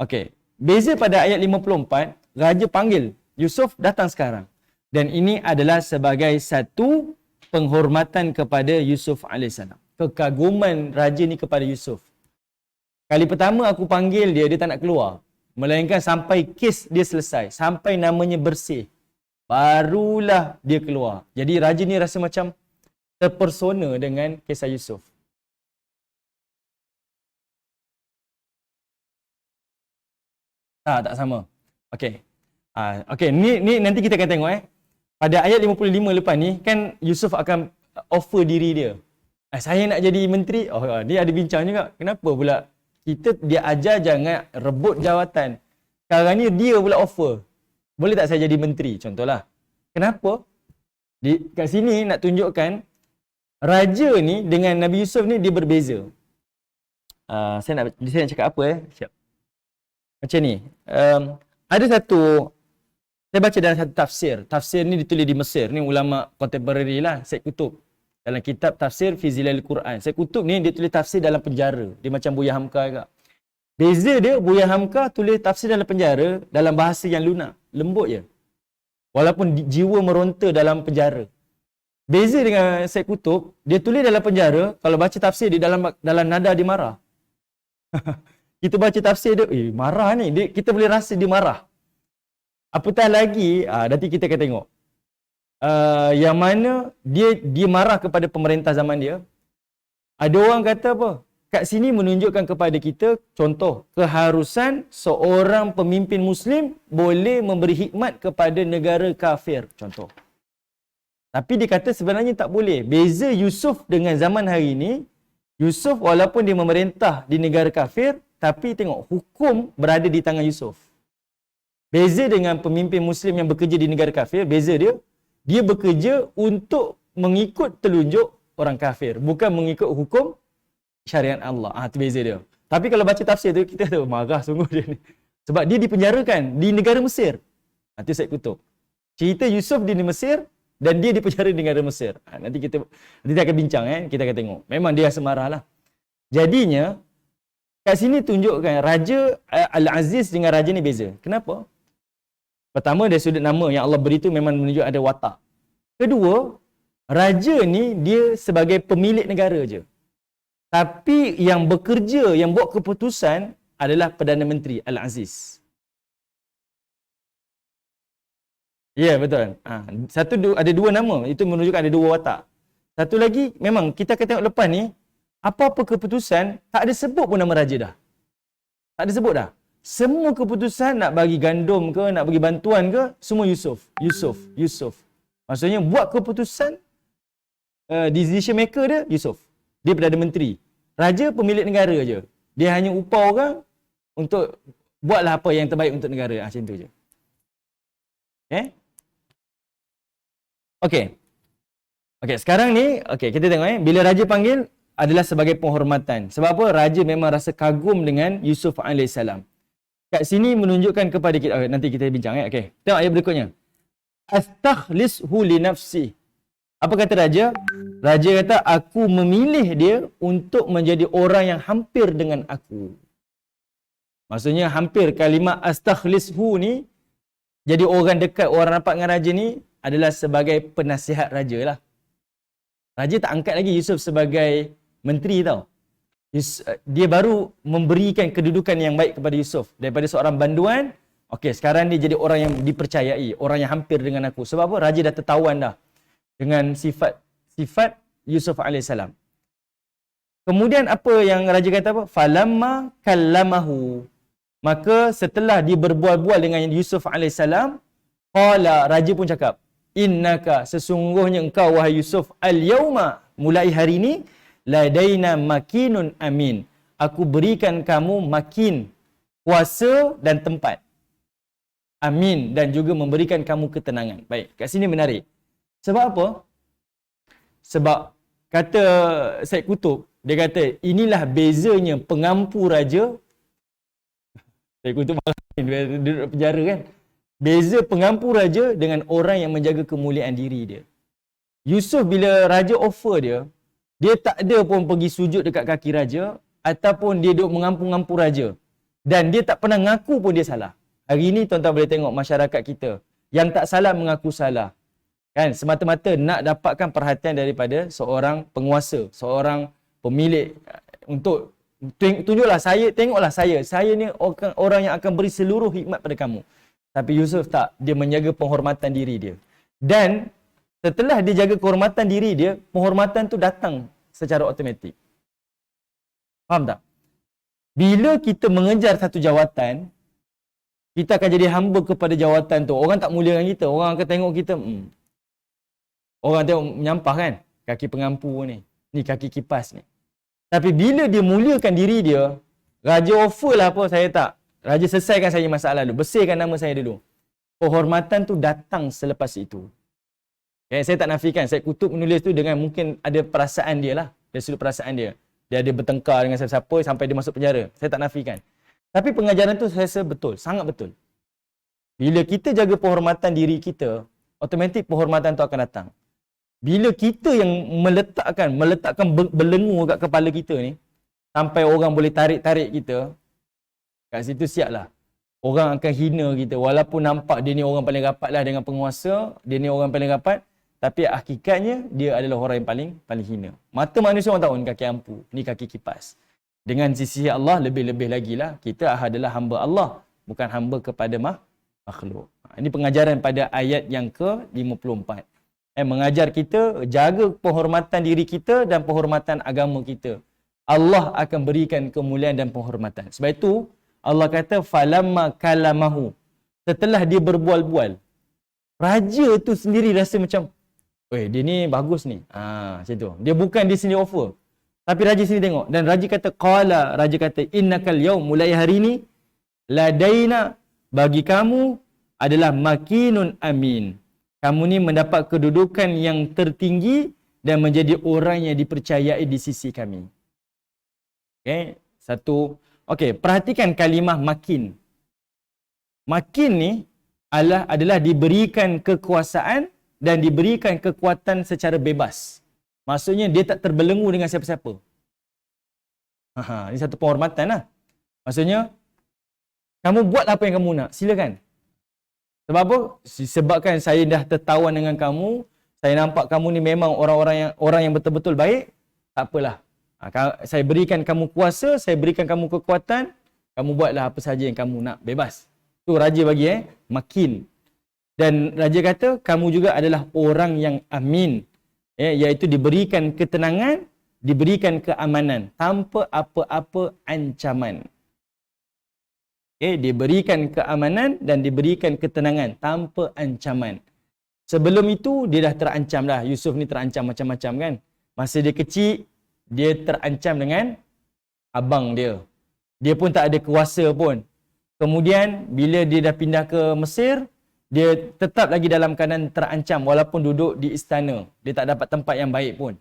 Speaker 1: Okey. Beza pada ayat 54, raja panggil Yusuf datang sekarang. Dan ini adalah sebagai satu penghormatan kepada Yusuf AS. Kekaguman raja ni kepada Yusuf. Kali pertama aku panggil dia, dia tak nak keluar. Melainkan sampai kes dia selesai. Sampai namanya bersih. Barulah dia keluar. Jadi raja ni rasa macam terpersona dengan kisah Yusuf. Tak sama. Okey. Okey, ni nanti kita akan tengok Pada ayat 55 lepas ni kan Yusuf akan offer diri dia. Saya nak jadi menteri. Oh, dia ada bincang juga. Kenapa pula dia ajar jangan rebut jawatan. Sekarang ni dia pula offer. Boleh tak saya jadi menteri? Contohlah. Kenapa? Kat sini nak tunjukkan raja ni dengan Nabi Yusuf ni dia berbeza. Saya nak cakap apa Siap. Macam ni. Ada satu, saya baca dalam satu tafsir. Tafsir ni ditulis di Mesir. Ni ulama contemporary lah. Syed Qutb. Dalam kitab tafsir fi Zilalil Quran. Syed Qutb ni dia tulis tafsir dalam penjara. Dia macam Buya Hamka juga. Beza dia, Buya Hamka tulis tafsir dalam penjara dalam bahasa yang lunak. Lembut je. Walaupun jiwa meronta dalam penjara. Beza dengan Syed Qutb, dia tulis dalam penjara, kalau baca tafsir dia dalam nada dia marah. Kita baca tafsir dia, marah ni. Kita boleh rasa dia marah. Apatah lagi, nanti kita akan tengok. Yang mana dia marah kepada pemerintah zaman dia. Ada orang kata apa? Kat sini menunjukkan kepada kita, contoh, keharusan seorang pemimpin Muslim boleh memberi khidmat kepada negara kafir. Contoh. Tapi dia kata sebenarnya tak boleh. Beza Yusuf dengan zaman hari ini, Yusuf walaupun dia memerintah di negara kafir, tapi tengok, hukum berada di tangan Yusuf. Beza dengan pemimpin Muslim yang bekerja di negara kafir, beza dia bekerja untuk mengikut telunjuk orang kafir, bukan mengikut hukum syariat Allah. Itu beza dia. Tapi kalau baca tafsir tu, kita tahu marah sungguh dia ni. Sebab dia dipenjarakan di negara Mesir. Itu Syed Qutb. Cerita Yusuf di Mesir dan dia dipenjara di negara Mesir. Nanti kita akan bincang, kita akan tengok. Memang dia rasa marah lah. Jadinya, kat sini tunjukkan Raja Al-Aziz dengan Raja ni beza. Kenapa? Pertama, dari sudut nama yang Allah beri tu memang menunjuk ada watak. Kedua, Raja ni dia sebagai pemilik negara je. Tapi yang bekerja, yang buat keputusan adalah Perdana Menteri Al-Aziz. Ya, betul. Ada dua nama. Itu menunjukkan ada dua watak. Satu lagi, memang kita akan tengok lepas ni, apa-apa keputusan, tak ada sebut pun nama Raja dah. Tak ada sebut dah. Semua keputusan nak bagi gandum ke, nak bagi bantuan ke, semua Yusuf. Maksudnya buat keputusan, decision maker dia Yusuf. dia Perdana Menteri. Raja pemilik negara je. Dia hanya upah orang untuk buatlah apa yang terbaik untuk negara. Macam tu je. Okey. Okey, sekarang ni kita tengok bila raja panggil adalah sebagai penghormatan. Sebab apa? Raja memang rasa kagum dengan Yusuf alaihissalam. Kat sini menunjukkan kepada kita, nanti kita bincang okey. Tengok ayat berikutnya. Astakhlishu li nafsi. Apa kata raja? Raja kata, aku memilih dia untuk menjadi orang yang hampir dengan aku. Maksudnya hampir, kalimah astakhlishu ni, jadi orang dekat, orang rapat dengan raja ni adalah sebagai penasihat raja lah. Raja tak angkat lagi Yusuf sebagai menteri tau. Dia baru memberikan kedudukan yang baik kepada Yusuf. Daripada seorang banduan, sekarang dia jadi orang yang dipercayai, orang yang hampir dengan aku. Sebab apa? Raja dah tertawan dah dengan sifat Yusuf alaihissalam. Kemudian apa yang raja kata apa? Falamma kallamahu. Maka setelah dia berbual-bual dengan Yusuf alaihissalam, qala, raja pun cakap, innaka, sesungguhnya engkau wahai Yusuf, al-yauma, mulai hari ini, ladaina makinun amin. Aku berikan kamu makin, kuasa dan tempat. Amin, dan juga memberikan kamu ketenangan. Baik, kat sini menarik. Sebab apa? Sebab kata Syed Qutb, dia kata inilah bezanya pengampu raja. Syed Qutb dia duduk penjara kan. Beza pengampu raja dengan orang yang menjaga kemuliaan diri dia. Yusuf bila raja offer dia, dia tak ada pun pergi sujud dekat kaki raja ataupun dia duduk mengampu-ngampu raja. Dan dia tak pernah ngaku pun dia salah. Hari ini tuan-tuan boleh tengok masyarakat kita yang tak salah mengaku salah. Kan, semata-mata nak dapatkan perhatian daripada seorang penguasa, seorang pemilik untuk tunjuklah saya, tengoklah saya ni orang yang akan beri seluruh hikmat pada kamu. Tapi Yusuf tak, dia menjaga penghormatan diri dia. Dan setelah dia jaga kehormatan diri dia, penghormatan tu datang secara automatik. Faham tak? Bila kita mengejar satu jawatan, kita akan jadi hamba kepada jawatan tu. Orang tak muliakan kita, orang akan tengok kita, orang tengok menyampah kan, kaki pengampu ni kaki kipas ni. Tapi bila dia muliakan diri dia, raja offer lah apa, saya tak. Raja selesaikan saya masalah dulu, bersihkan nama saya dulu. Penghormatan tu datang selepas itu. Saya tak nafikan, Syed Qutb menulis tu dengan mungkin ada perasaan dia lah, dari sudut perasaan dia. Dia ada bertengkar dengan siapa-siapa sampai dia masuk penjara. Saya tak nafikan. Tapi pengajaran tu saya rasa betul, sangat betul. Bila kita jaga penghormatan diri kita, automatik penghormatan tu akan datang. Bila kita yang meletakkan belenggu kat kepala kita ni, sampai orang boleh tarik-tarik kita, kat situ siaplah. Orang akan hina kita. Walaupun nampak dia ni orang paling rapat lah dengan penguasa, dia ni orang paling rapat, tapi hakikatnya dia adalah orang yang paling hina. Mata manusia orang tahu ni kaki ampu, ni kaki kipas. Dengan sisi Allah lebih-lebih lagi lah, kita adalah hamba Allah, bukan hamba kepada makhluk. Ini pengajaran pada ayat yang ke-54. Mengajar kita jaga penghormatan diri kita dan penghormatan agama kita. Allah akan berikan kemuliaan dan penghormatan. Sebab itu Allah kata falamma kalamahu. Setelah dia berbual-bual, raja tu sendiri rasa macam, dia ni bagus ni. Macam tu. Dia bukan dia sendiri offer. Tapi raja sini tengok. Dan raja kata, qala, raja kata, innakal yaum, mulai hari ni, ladaina, bagi kamu adalah makinun amin. Kamu ni mendapat kedudukan yang tertinggi dan menjadi orang yang dipercayai di sisi kami. Perhatikan kalimah makin. Makin ni adalah diberikan kekuasaan dan diberikan kekuatan secara bebas. Maksudnya dia tak terbelenggu dengan siapa-siapa. Ini satu penghormatan lah. Maksudnya, kamu buat apa yang kamu nak, silakan. Sebab apa? Sebabkan saya dah tertawan dengan kamu, saya nampak kamu ni memang orang yang betul-betul baik, tak apalah. Saya berikan kamu kuasa, saya berikan kamu kekuatan, kamu buatlah apa saja yang kamu nak, bebas. Tu raja bagi makin. Dan raja kata, kamu juga adalah orang yang amin. Iaitu diberikan ketenangan, diberikan keamanan tanpa apa-apa ancaman. Diberikan keamanan dan diberikan ketenangan tanpa ancaman. Sebelum itu dia dah terancam dah. Yusuf ni terancam macam-macam kan. Masa dia kecil, dia terancam dengan abang dia. Dia pun tak ada kuasa pun. Kemudian bila dia dah pindah ke Mesir, dia tetap lagi dalam keadaan terancam walaupun duduk di istana. Dia tak dapat tempat yang baik pun.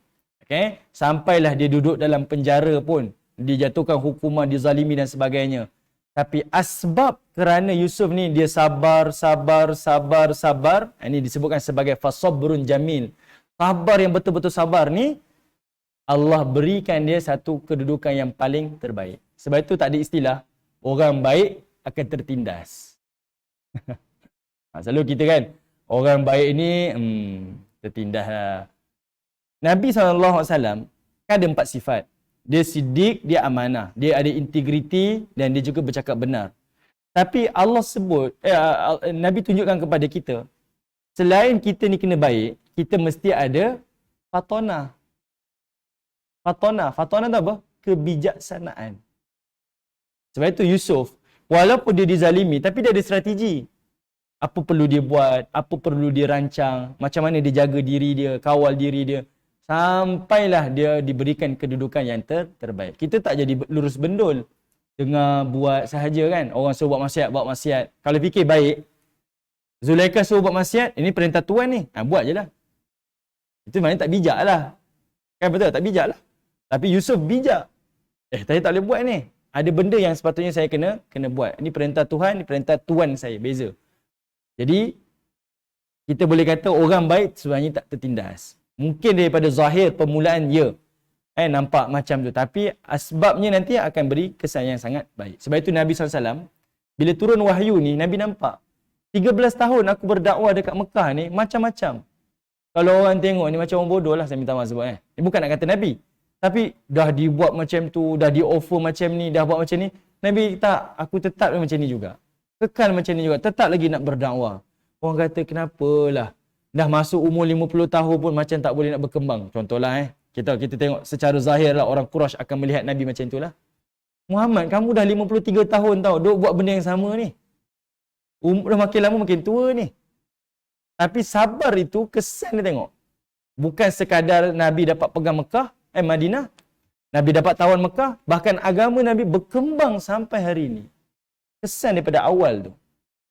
Speaker 1: Okay? Sampailah dia duduk dalam penjara pun. Dijatuhkan hukuman, dizalimi dan sebagainya. Tapi asbab kerana Yusuf ni dia sabar. Ini disebutkan sebagai fasabrun jamil. Sabar yang betul-betul sabar ni, Allah berikan dia satu kedudukan yang paling terbaik. Sebab itu tak ada istilah orang baik akan tertindas. Selalu kita kan, orang baik ni tertindas lah. Nabi SAW kan ada 4 sifat. Dia siddiq, dia amanah, dia ada integriti dan dia juga bercakap benar. Tapi Allah sebut, Nabi tunjukkan kepada kita, selain kita ni kena baik, kita mesti ada fatonah. Fatonah tu apa? Kebijaksanaan. Sebab itu Yusuf, walaupun dia dizalimi, tapi dia ada strategi. Apa perlu dia buat, apa perlu dia rancang, macam mana dia jaga diri dia, kawal diri dia. Sampailah dia diberikan kedudukan yang terbaik. Kita tak jadi lurus bendul. Dengar buat sahaja kan. Orang suruh buat maksiat. Kalau fikir baik, Zulaikha suruh buat maksiat, ini perintah Tuan ni. Buat je lah. Itu maknanya tak bijak lah. Kan betul? Tak bijak lah. Tapi Yusuf bijak. Saya tak boleh buat ni. Ada benda yang sepatutnya saya kena buat. Ini perintah Tuhan, ini perintah Tuan saya. Beza. Jadi, kita boleh kata orang baik sebenarnya tak tertindas. Mungkin daripada zahir permulaan, ya. Nampak macam tu. Tapi asbabnya nanti akan beri kesan yang sangat baik. Sebab itu Nabi SAW, bila turun wahyu ni, Nabi nampak. 13 tahun aku berdakwah dekat Mekah ni, macam-macam. Kalau orang tengok ni macam orang bodoh lah, saya minta maaf sebut. Ini bukan nak kata Nabi. Tapi dah dibuat macam tu, dah di offer macam ni, dah buat macam ni. Nabi tak, aku tetap macam ni juga. Kekal macam ni juga, tetap lagi nak berdakwah. Orang kata kenapalah. Dah masuk umur 50 tahun pun macam tak boleh nak berkembang. Contohlah kita tengok secara zahir lah, orang Quraisy akan melihat Nabi macam itulah. Muhammad, kamu dah 53 tahun tau, duk buat benda yang sama ni. Dah makin lama makin tua ni. Tapi sabar itu kesan dia tengok. Bukan sekadar Nabi dapat pegang Madinah. Nabi dapat tawan Mekah. Bahkan agama Nabi berkembang sampai hari ini. Kesan daripada awal tu.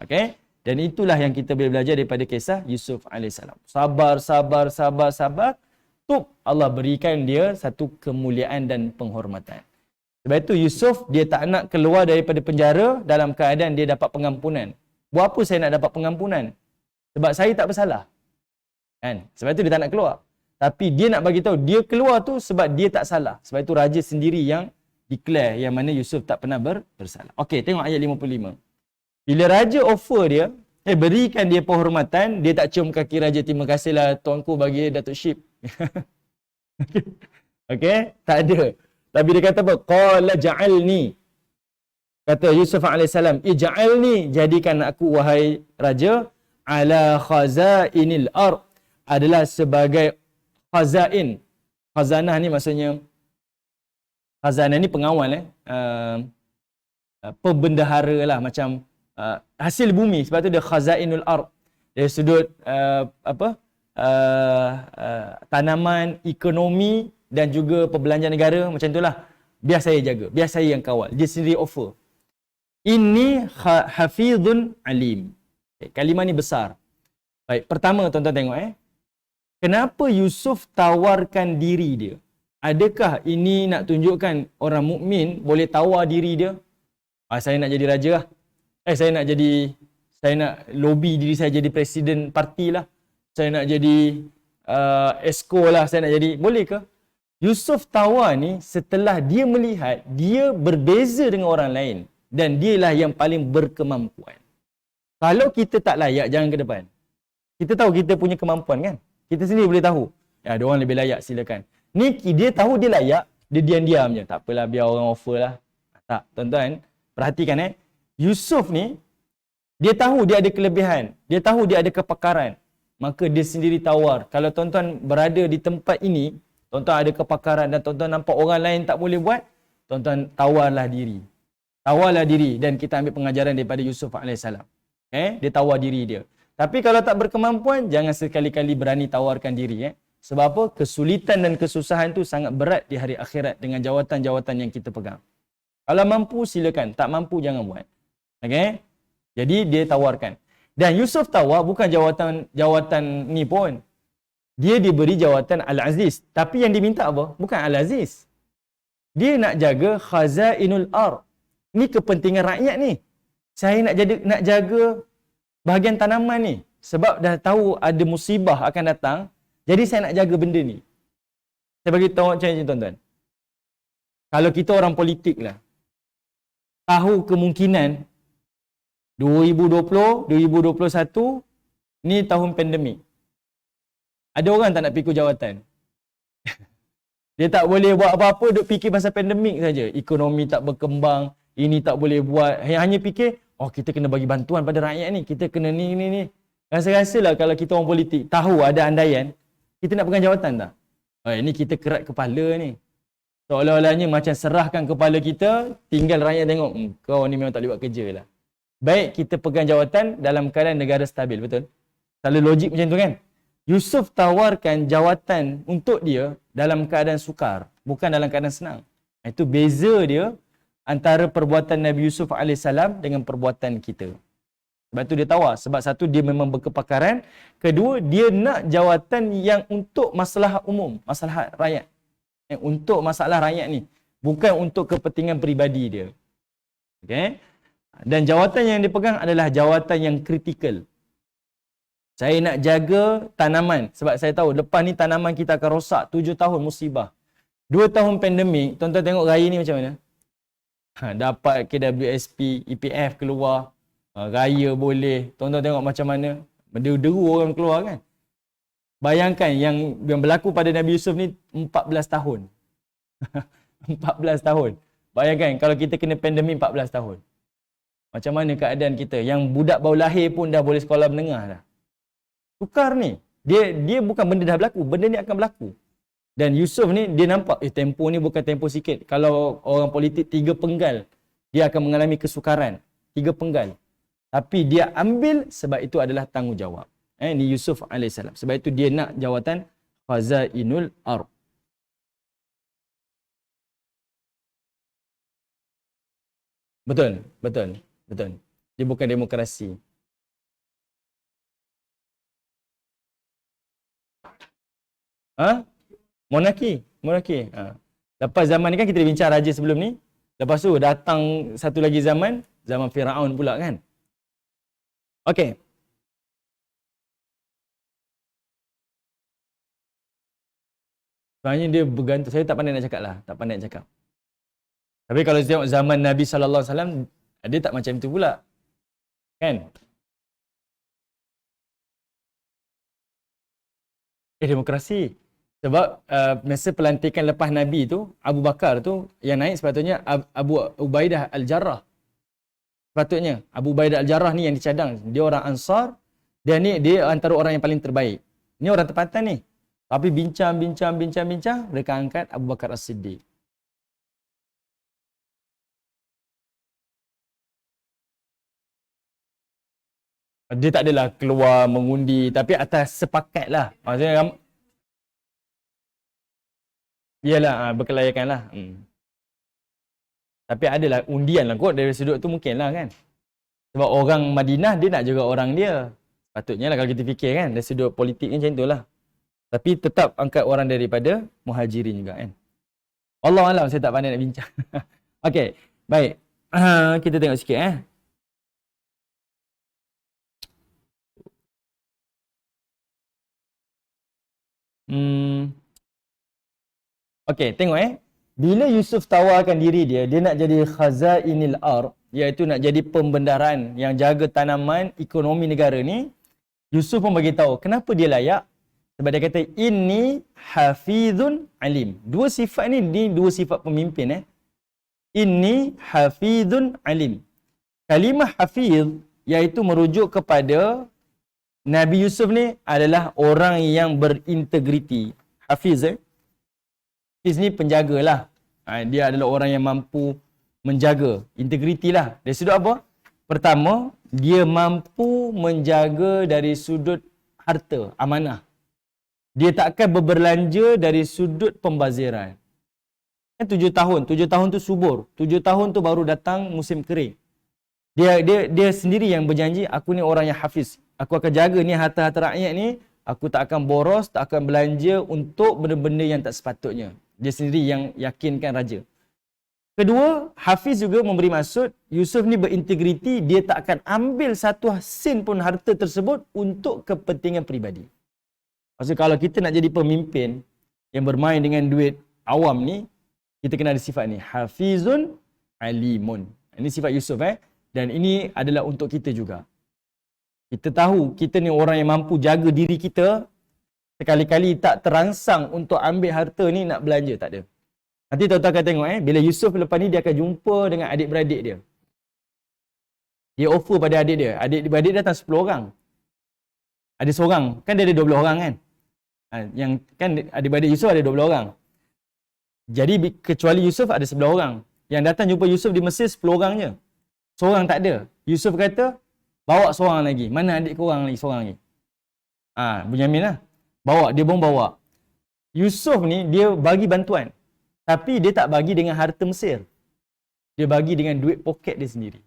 Speaker 1: Okay? Dan itulah yang kita boleh belajar daripada kisah Yusuf AS. Sabar. Allah berikan dia satu kemuliaan dan penghormatan. Sebab itu Yusuf, dia tak nak keluar daripada penjara dalam keadaan dia dapat pengampunan. Buat apa saya nak dapat pengampunan? Sebab saya tak bersalah. Kan? Sebab itu dia tak nak keluar. Tapi dia nak bagi tahu dia keluar tu sebab dia tak salah. Sebab itu raja sendiri yang declare yang mana Yusuf tak pernah bersalah. Okey, tengok ayat 55. Bila raja offer dia, berikan dia penghormatan, dia tak cium kaki raja, terima kasihlah tuanku bagi Datuk Syip. Okey, tak ada. Tapi dia kata apa? Qala ja'alni. Kata Yusuf AS, ij'alni, jadikan aku wahai raja, ala khazainil ard, adalah sebagai khazain. Khazanah ni maksudnya, khazanah ni pengawal pembendahara lah, macam hasil bumi. Sebab tu dia khazainul ard. Dari sudut tanaman, ekonomi dan juga perbelanjaan negara, macam itulah. Biar saya jaga, biar saya yang kawal. Dia sendiri offer. Inni hafizun alim. Kalimah ni besar. Baik, pertama tuan-tuan tengok kenapa Yusuf tawarkan diri dia? Adakah ini nak tunjukkan orang mukmin boleh tawar diri dia? Saya nak jadi raja lah. Saya nak lobby diri saya jadi presiden parti lah. Saya nak jadi esko lah, saya nak jadi. Boleh ke? Yusuf tawar ni setelah dia melihat dia berbeza dengan orang lain. Dan dialah yang paling berkemampuan. Kalau kita tak layak, jangan ke depan. Kita tahu kita punya kemampuan kan? Kita sendiri boleh tahu. Ada orang lebih layak, silakan. Ni dia tahu dia layak, dia diam-diam je. Tak apalah, biar orang offer lah. Tak, tuan-tuan, perhatikan Yusuf ni, dia tahu dia ada kelebihan. Dia tahu dia ada kepakaran. Maka dia sendiri tawar. Kalau tuan-tuan berada di tempat ini, tuan-tuan ada kepakaran dan tuan-tuan nampak orang lain tak boleh buat, tuan-tuan tawarlah diri. Tawarlah diri, dan kita ambil pengajaran daripada Yusuf AS. Dia tawar diri dia. Tapi kalau tak berkemampuan, jangan sekali-kali berani tawarkan diri. Sebab apa? Kesulitan dan kesusahan tu sangat berat di hari akhirat dengan jawatan-jawatan yang kita pegang. Kalau mampu silakan, tak mampu jangan buat. Okey? Jadi dia tawarkan. Dan Yusuf tawar bukan jawatan ni pun. Dia diberi jawatan Al-Aziz. Tapi yang diminta apa? Bukan Al-Aziz. Dia nak jaga khazainul ard. Ni kepentingan rakyat ni. Saya nak jaga bahagian tanaman ni. Sebab dah tahu ada musibah akan datang. Jadi saya nak jaga benda ni. Saya bagi tahu macam ni tuan-tuan. Kalau kita orang politik lah. Tahu kemungkinan 2020, 2021 ni tahun pandemik. Ada orang tak nak fikir jawatan. Dia tak boleh buat apa-apa, duk fikir pasal pandemik saja. Ekonomi tak berkembang, ini tak boleh buat. Hanya fikir, oh kita kena bagi bantuan pada rakyat ni, kita kena ni. Rasa-rasalah kalau kita orang politik tahu ada andaian, kita nak pegang jawatan tak? Ini kita kerat kepala ni. Seolah-olahnya macam serahkan kepala kita, tinggal rakyat tengok, kau ni memang tak boleh buat kerja lah. Baik kita pegang jawatan dalam keadaan negara stabil, betul? Selalu logik macam tu kan? Yusuf tawarkan jawatan untuk dia dalam keadaan sukar, bukan dalam keadaan senang. Itu beza dia antara perbuatan Nabi Yusuf AS dengan perbuatan kita. Sebab tu dia tawar. Sebab satu, dia memang berkepakaran. Kedua, dia nak jawatan yang untuk masalah umum, masalah rakyat. Untuk masalah rakyat ni. Bukan untuk kepentingan peribadi dia. Okay? Dan jawatan yang dipegang adalah jawatan yang kritikal. Saya nak jaga tanaman. Sebab saya tahu lepas ni tanaman kita akan rosak. 7 tahun musibah. 2 tahun pandemik. Tuan-tuan tengok raya ni macam mana? Dapat KWSP, EPF keluar. Raya boleh. Tuan-tuan tengok macam mana? Deru-deru orang keluar kan? Bayangkan yang berlaku pada Nabi Yusuf ni 14 tahun. 14 tahun. Bayangkan kalau kita kena pandemik 14 tahun. Macam mana keadaan kita? Yang budak baru lahir pun dah boleh sekolah menengah dah. Tukar ni. Dia bukan benda dah berlaku. Benda ni akan berlaku. Dan Yusuf ni dia nampak, tempoh ni bukan tempoh sikit. Kalau orang politik 3 penggal, dia akan mengalami kesukaran. 3 penggal. Tapi dia ambil sebab itu adalah tanggungjawab. Ni Yusuf AS. Sebab itu dia nak jawatan khazainul ard. Betul. Dia bukan demokrasi. Monarki. Lepas zaman ni kan kita bincang raja sebelum ni. Lepas tu datang satu lagi zaman Firaun pula kan. Okey. Sebenarnya dia bergantung. Saya tak pandai nak cakap lah. Tapi kalau tengok zaman Nabi SAW, dia tak macam itu pula. Kan? Demokrasi. Sebab masa pelantikan lepas Nabi tu, Abu Bakar tu, yang naik sepatutnya Abu Ubaidah Al-Jarrah. Sepatutnya. Abu Ubaidah Al-Jarrah ni yang dicadang. Dia orang Ansar. Dia antara orang yang paling terbaik. Ni orang tempatan ni. Tapi bincang, mereka angkat Abu Bakar As-Siddiq. Dia tak adalah keluar mengundi, tapi atas sepakat lah. Maksudnya, iyalah, berkelayakan lah. Tapi adalah undian lah kot dari sudut tu mungkin lah kan. Sebab orang Madinah, dia nak juga orang dia. Patutnya lah kalau kita fikir kan, dari sudut politik ni macam tu lah. Tapi tetap angkat orang daripada muhajirin juga kan. Wallahualam, saya tak pandai nak bincang. Okey, baik. Kita tengok sikit Okey, tengok Bila Yusuf tawarkan diri dia nak jadi khazainil ard, iaitu nak jadi pembendaran yang jaga tanaman ekonomi negara ni. Yusuf pun bagi tahu kenapa dia layak. Sebab dia kata, inni hafizun alim. Dua sifat ni dua sifat pemimpin. Inni hafizun alim. Kalimah hafiz, iaitu merujuk kepada Nabi Yusuf ni adalah orang yang berintegriti. Hafiz Hafiz ni penjaga lah. Dia adalah orang yang mampu menjaga. Integriti lah. Dari sudut apa? Pertama, dia mampu menjaga dari sudut harta, amanah. Dia tak akan berbelanja dari sudut pembaziran. Kan 7 tahun tu subur. 7 tahun tu baru datang musim kering. Dia sendiri yang berjanji, aku ni orang yang hafiz. Aku akan jaga ni harta-harta rakyat ni, aku tak akan boros, tak akan belanja untuk benda-benda yang tak sepatutnya. Dia sendiri yang yakinkan raja. Kedua, Hafiz juga memberi maksud, Yusuf ni berintegriti, dia tak akan ambil satu sen pun harta tersebut untuk kepentingan peribadi. Maksud kalau kita nak jadi pemimpin yang bermain dengan duit awam ni, kita kena ada sifat ni. Hafizun alimun. Ini sifat Yusuf Dan ini adalah untuk kita juga. Kita tahu kita ni orang yang mampu jaga diri kita. Sekali-kali tak terangsang untuk ambil harta ni nak belanja, tak ada. Nanti tuan-tuan akan tengok bila Yusuf lepas ni dia akan jumpa dengan adik-beradik dia. Dia offer pada adik dia. Adik-beradik datang 10 orang. Ada seorang, kan dia ada 12 orang kan? Yang kan adik-beradik Yusuf ada 12 orang. Jadi kecuali Yusuf ada 11 orang. Yang datang jumpa Yusuf di Mesir 10 orang je. Seorang tak ada. Yusuf kata, bawa seorang lagi. Mana adik korang lagi? Seorang lagi. Bunyamin lah. Bawa, dia pun bawa. Yusuf ni dia bagi bantuan. Tapi dia tak bagi dengan harta Mesir. Dia bagi dengan duit poket dia sendiri.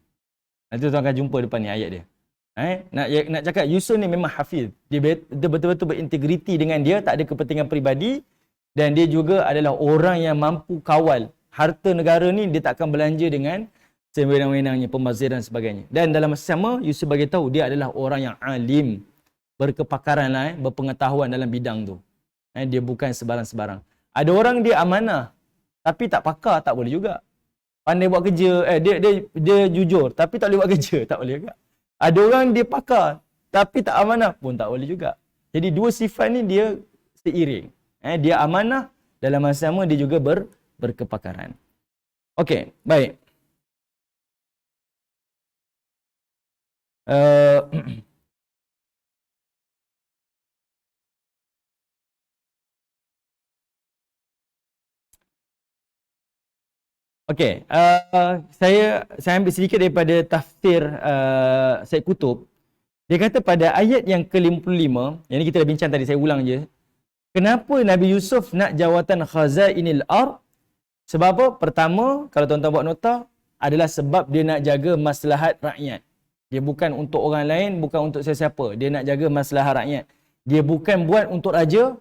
Speaker 1: Nanti tuan akan jumpa depan ni ayat dia. Nak cakap Yusuf ni memang hafiz. Dia betul-betul berintegriti dengan dia, tak ada kepentingan peribadi. Dan dia juga adalah orang yang mampu kawal. Harta negara ni dia tak akan belanja dengan sewenang-wenangnya, pembaziran dan sebagainya. Dan dalam masa sama, Yusuf bagi tahu dia adalah orang yang alim. Berkepakaran lah, berpengetahuan dalam bidang tu. Dia bukan sebarang-sebarang. Ada orang dia amanah. Tapi tak pakar, tak boleh juga. Pandai buat kerja, dia jujur, tapi tak boleh buat kerja, tak boleh juga. Ada orang dia pakar, tapi tak amanah pun tak boleh juga. Jadi dua sifat ni dia seiring. Dia amanah, dalam masa sama dia juga berkepakaran. Okey, baik. Okey, saya ambil sedikit daripada tafsir Syed Qutb. Dia kata pada ayat yang ke-55, yang ni kita dah bincang tadi, saya ulang je. Kenapa Nabi Yusuf nak jawatan khazainil ard? Sebab apa? Pertama, kalau tuan-tuan buat nota, adalah sebab dia nak jaga maslahat rakyat. Dia bukan untuk orang lain, bukan untuk sesiapa. Dia nak jaga maslahat rakyat. Dia bukan buat untuk raja,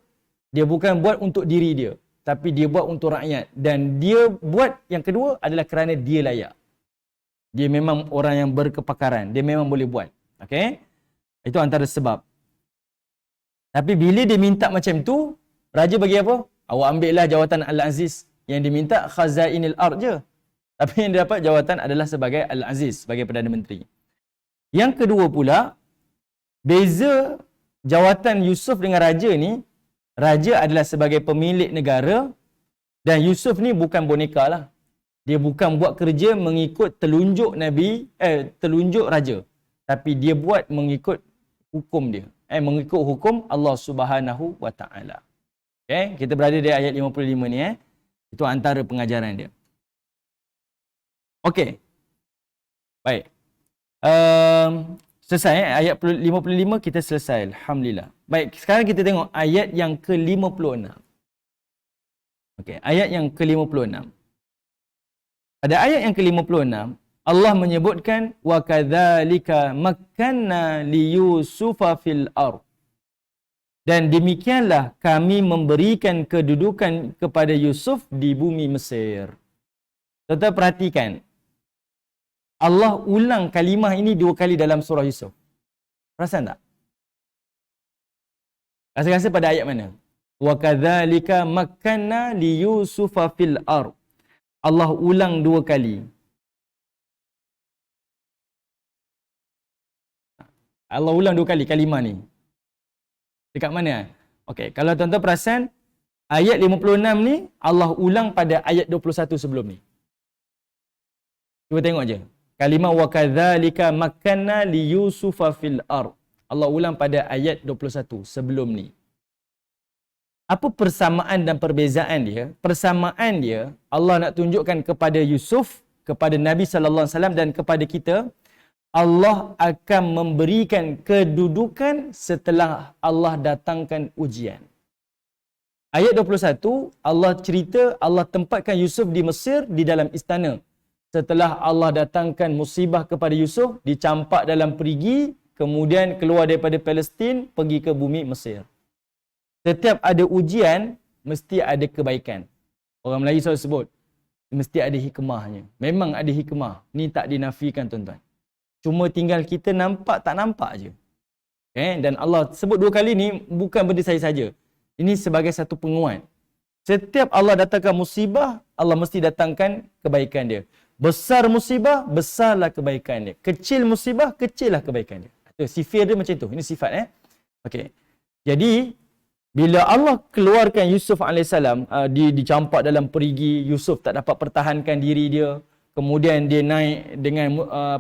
Speaker 1: dia bukan buat untuk diri dia. Tapi dia buat untuk rakyat. Dan dia buat yang kedua adalah kerana dia layak. Dia memang orang yang berkepakaran. Dia memang boleh buat. Okey? Itu antara sebab. Tapi bila dia minta macam tu, raja bagi apa? Awak ambil lah jawatan Al-Aziz. Yang dia minta khazainil ard je. Tapi yang dia dapat jawatan adalah sebagai Al-Aziz, sebagai Perdana Menteri. Yang kedua pula, beza jawatan Yusuf dengan raja ni, raja adalah sebagai pemilik negara dan Yusuf ni bukan boneka lah. Dia bukan buat kerja mengikut telunjuk telunjuk raja. Tapi dia buat mengikut hukum dia. Mengikut hukum Allah Subhanahu Wa Taala. Okay? Kita berada di ayat 55 ni. Itu antara pengajaran dia. Okey. Baik. Selesai ayat 55 kita selesai. Alhamdulillah. Baik, sekarang kita tengok ayat yang ke-56. Okey, ayat yang ke-56. Pada ayat yang ke-56, Allah menyebutkan wa kadzalika makkanna li Yusufa fil ard. Dan demikianlah kami memberikan kedudukan kepada Yusuf di bumi Mesir. Tuan-tuan perhatikan. Allah ulang kalimah ini 2 kali dalam surah Yusuf. Perasan tak? Rasa-rasa pada ayat mana? Wa kadzalika makkanna li Yusufa fil ard. Allah ulang 2 kali. Allah ulang 2 kali kalimah ni. Dekat mana? Okey, kalau tuan-tuan perasan, ayat 56 ni Allah ulang pada ayat 21 sebelum ni. Cuba tengok je. Kalimah wa kadzalika makkanna li Yusufa fil ard. Allah ulang pada ayat 21 sebelum ni. Apa persamaan dan perbezaan dia? Persamaan dia, Allah nak tunjukkan kepada Yusuf, kepada Nabi sallallahu alaihi wasallam dan kepada kita, Allah akan memberikan kedudukan setelah Allah datangkan ujian. Ayat 21, Allah cerita Allah tempatkan Yusuf di Mesir di dalam istana. Setelah Allah datangkan musibah kepada Yusuf, dicampak dalam perigi, kemudian keluar daripada Palestin, pergi ke bumi Mesir. Setiap ada ujian, mesti ada kebaikan. Orang Melayu selalu sebut, mesti ada hikmahnya. Memang ada hikmah. Ni tak dinafikan tuan-tuan. Cuma tinggal kita nampak tak nampak je. Dan Allah sebut dua kali ni bukan benda saya saja. Ini sebagai satu penguat. Setiap Allah datangkan musibah, Allah mesti datangkan kebaikan dia. Besar musibah, besarlah kebaikan dia. Kecil musibah, kecillah kebaikan dia. Sifir dia macam tu. Ini sifat. Okey. Jadi, bila Allah keluarkan Yusuf AS, dicampak dalam perigi, Yusuf tak dapat pertahankan diri dia. Kemudian dia naik dengan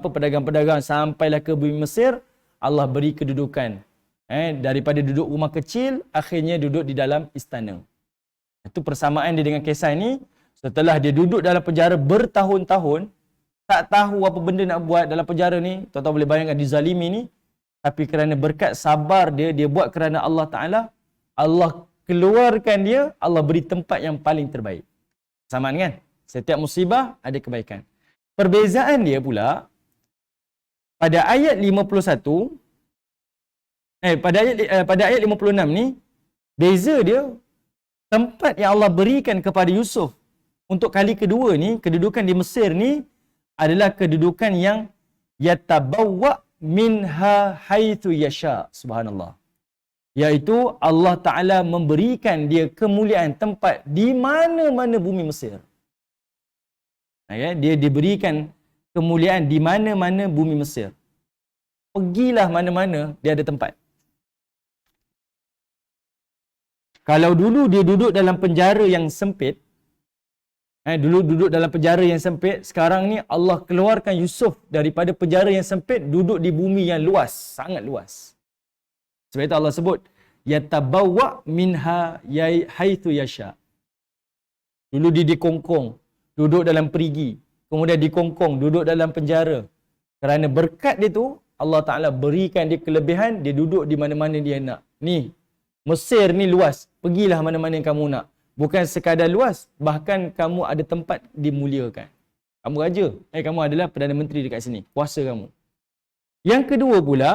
Speaker 1: pedagang-pedagang sampailah ke bumi Mesir. Allah beri kedudukan. Daripada duduk rumah kecil, akhirnya duduk di dalam istana. Itu persamaan dia dengan kisah ni. Setelah dia duduk dalam penjara bertahun-tahun, tak tahu apa benda nak buat dalam penjara ni. Tuan-tuan boleh bayangkan dizalimi ni. Tapi kerana berkat sabar dia, dia buat kerana Allah Ta'ala, Allah keluarkan dia, Allah beri tempat yang paling terbaik. Samaan kan? Setiap musibah ada kebaikan. Perbezaan dia pula, pada ayat 51, pada ayat 56 ni, beza dia, tempat yang Allah berikan kepada Yusuf untuk kali kedua ni, kedudukan di Mesir ni adalah kedudukan yang yatabawwa minha haitsu yasha. Subhanallah. Iaitu Allah Ta'ala memberikan dia kemuliaan tempat di mana-mana bumi Mesir. Dia diberikan kemuliaan di mana-mana bumi Mesir. Pergilah mana-mana, dia ada tempat. Kalau dulu dia duduk dalam penjara yang sempit, dulu duduk dalam penjara yang sempit, sekarang ni Allah keluarkan Yusuf daripada penjara yang sempit, duduk di bumi yang luas, sangat luas. Sebab itu Allah sebut, yatabawwa minha haitsu yasha. Dulu dia dikongkong, duduk dalam perigi, kemudian dikongkong, duduk dalam penjara. Kerana berkat dia tu, Allah Ta'ala berikan dia kelebihan, dia duduk di mana-mana dia nak. Ni, Mesir ni luas, pergilah mana-mana yang kamu nak. Bukan sekadar luas, bahkan kamu ada tempat dimuliakan. Kamu raja, kamu adalah Perdana Menteri dekat sini, kuasa kamu. Yang kedua pula,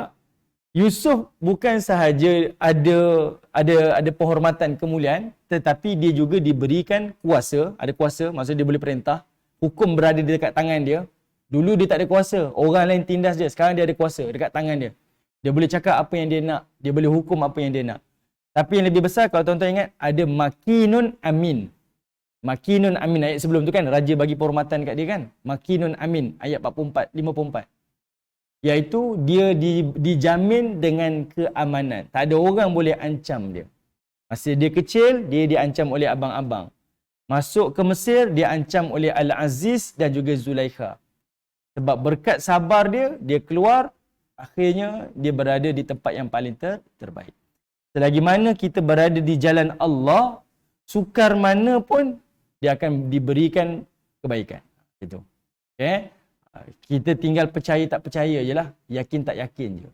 Speaker 1: Yusuf bukan sahaja ada penghormatan kemuliaan, tetapi dia juga diberikan kuasa, ada kuasa, maksudnya dia boleh perintah, hukum berada di dekat tangan dia. Dulu dia tak ada kuasa, orang lain tindas dia, sekarang dia ada kuasa dekat tangan dia. Dia boleh cakap apa yang dia nak, dia boleh hukum apa yang dia nak. Tapi yang lebih besar, kalau tuan-tuan ingat, ada makinun amin. Makinun amin, ayat sebelum tu kan, raja bagi penghormatan kat dia kan. Makinun amin, ayat 44, 54. Iaitu dia dijamin dengan keamanan. Tak ada orang boleh ancam dia. Masa dia kecil, dia diancam oleh abang-abang. Masuk ke Mesir, dia ancam oleh Al-Aziz dan juga Zulaikha. Sebab berkat sabar dia, dia keluar, akhirnya dia berada di tempat yang paling terbaik. Selagi mana kita berada di jalan Allah, sukar mana pun dia akan diberikan kebaikan. Itu. Okay? Kita tinggal percaya tak percaya je lah. Yakin tak yakin je.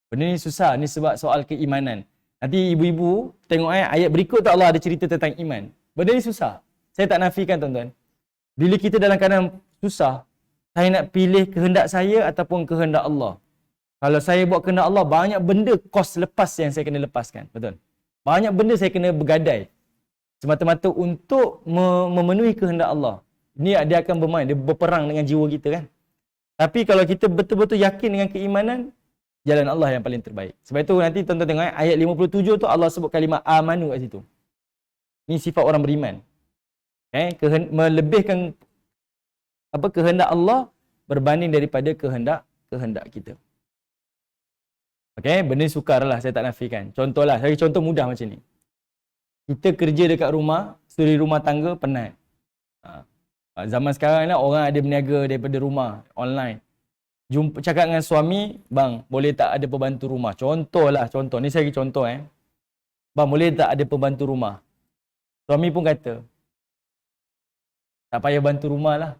Speaker 1: Benda ni susah. Ni sebab soal keimanan. Nanti ibu-ibu tengok ayat berikut tu Allah ada cerita tentang iman. Benda ni susah. Saya tak nafikan tuan-tuan. Bila kita dalam keadaan susah, saya nak pilih kehendak saya ataupun kehendak Allah. Kalau saya buat kehendak Allah, banyak benda kos lepas yang saya kena lepaskan. Betul? Banyak benda saya kena bergadai. Semata-mata untuk memenuhi kehendak Allah. Ini dia akan bermain, dia berperang dengan jiwa kita kan. Tapi kalau kita betul-betul yakin dengan keimanan, jalan Allah yang paling terbaik. Sebab itu nanti tuan-tuan tengok ayat 57 tu Allah sebut kalimah amanu kat situ. Ini sifat orang beriman. Melebihkan kehendak Allah berbanding daripada kehendak kita. Okey, benda sukar lah, saya tak nafikan. Contohlah, saya contoh mudah macam ni. Kita kerja dekat rumah, suri rumah tangga penat. Zaman sekarang ni orang ada berniaga daripada rumah, online. Cakap dengan suami, bang, boleh tak ada pembantu rumah? Contoh. Ni saya bagi contoh Bang, boleh tak ada pembantu rumah? Suami pun kata, tak payah bantu rumah lah.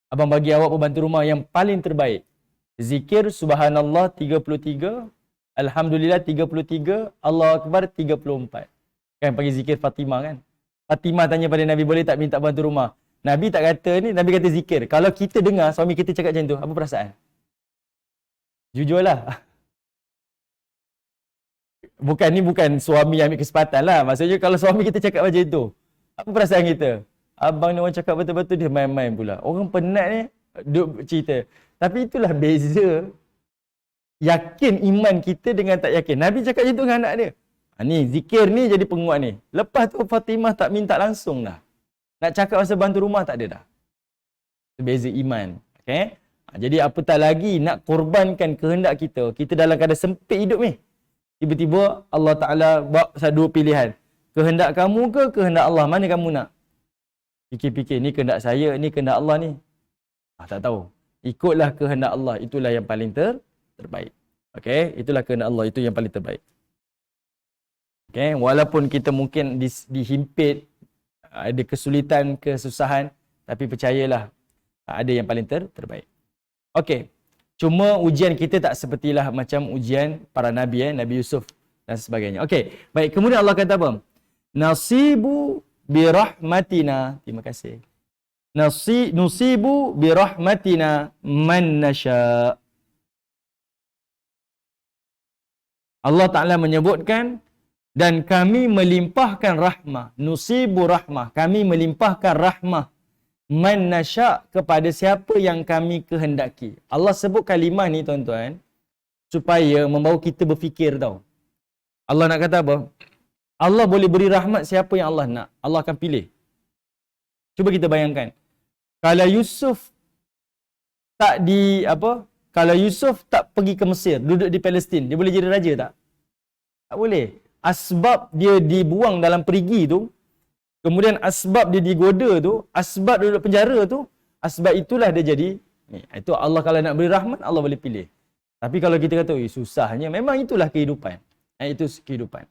Speaker 1: Abang bagi awak pembantu rumah yang paling terbaik. Zikir subhanallah 33, alhamdulillah 33, Allah Akbar 34. Kan panggil zikir Fatimah kan. Fatimah tanya pada Nabi, boleh tak minta bantu rumah? Nabi tak kata ni, Nabi kata zikir. Kalau kita dengar suami kita cakap macam tu, apa perasaan? Jujurlah. Bukan suami ambil kesempatan lah. Maksudnya kalau suami kita cakap macam tu, apa perasaan kita? Abang ni orang cakap betul-betul, dia main-main pula. Orang penat ni duk cerita. Tapi itulah beza yakin iman kita dengan tak yakin. Nabi cakap macam tu dengan anak dia. Ni zikir ni jadi penguat ni. Lepas tu Fatimah tak minta langsung dah. Nak cakap pasal bantu rumah tak ada dah. Beza iman. Okay? Jadi apatah lagi nak korbankan kehendak kita. Kita dalam keadaan sempit hidup ni. Tiba-tiba Allah Ta'ala buat dua pilihan. Kehendak kamu ke kehendak Allah? Mana kamu nak? Fikir-fikir, ni kehendak saya, ni kehendak Allah ni. Tak tahu. Ikutlah kehendak Allah. Itulah yang paling terbaik. Okay? Itulah kehendak Allah. Itu yang paling terbaik. Okay? Walaupun kita mungkin dihimpit, ada kesulitan, kesusahan, tapi percayalah, ada yang paling terbaik. Okay. Cuma ujian kita tak sepertilah macam ujian para Nabi, Nabi Yusuf dan sebagainya. Okey, baik. Kemudian Allah kata apa? Nasibu birahmatina. Terima kasih. Nusibu birahmatina man nasya. Allah Ta'ala menyebutkan, dan kami melimpahkan rahmah. Nusibu rahmah. Kami melimpahkan rahmah. Man nasya' kepada siapa yang kami kehendaki. Allah sebut kalimah ni tuan-tuan supaya membawa kita berfikir tau. Allah nak kata apa? Allah boleh beri rahmat siapa yang Allah nak. Allah akan pilih. Cuba kita bayangkan. Kalau Yusuf kalau Yusuf tak pergi ke Mesir, duduk di Palestin, dia boleh jadi raja tak? Tak boleh. Asbab dia dibuang dalam perigi tu, kemudian asbab dia digoda tu, asbab dia duduk penjara tu, asbab itulah dia jadi ni. Itu Allah kalau nak beri rahmat, Allah boleh pilih. Tapi kalau kita kata, susahnya, memang itulah kehidupan. Itu kehidupan.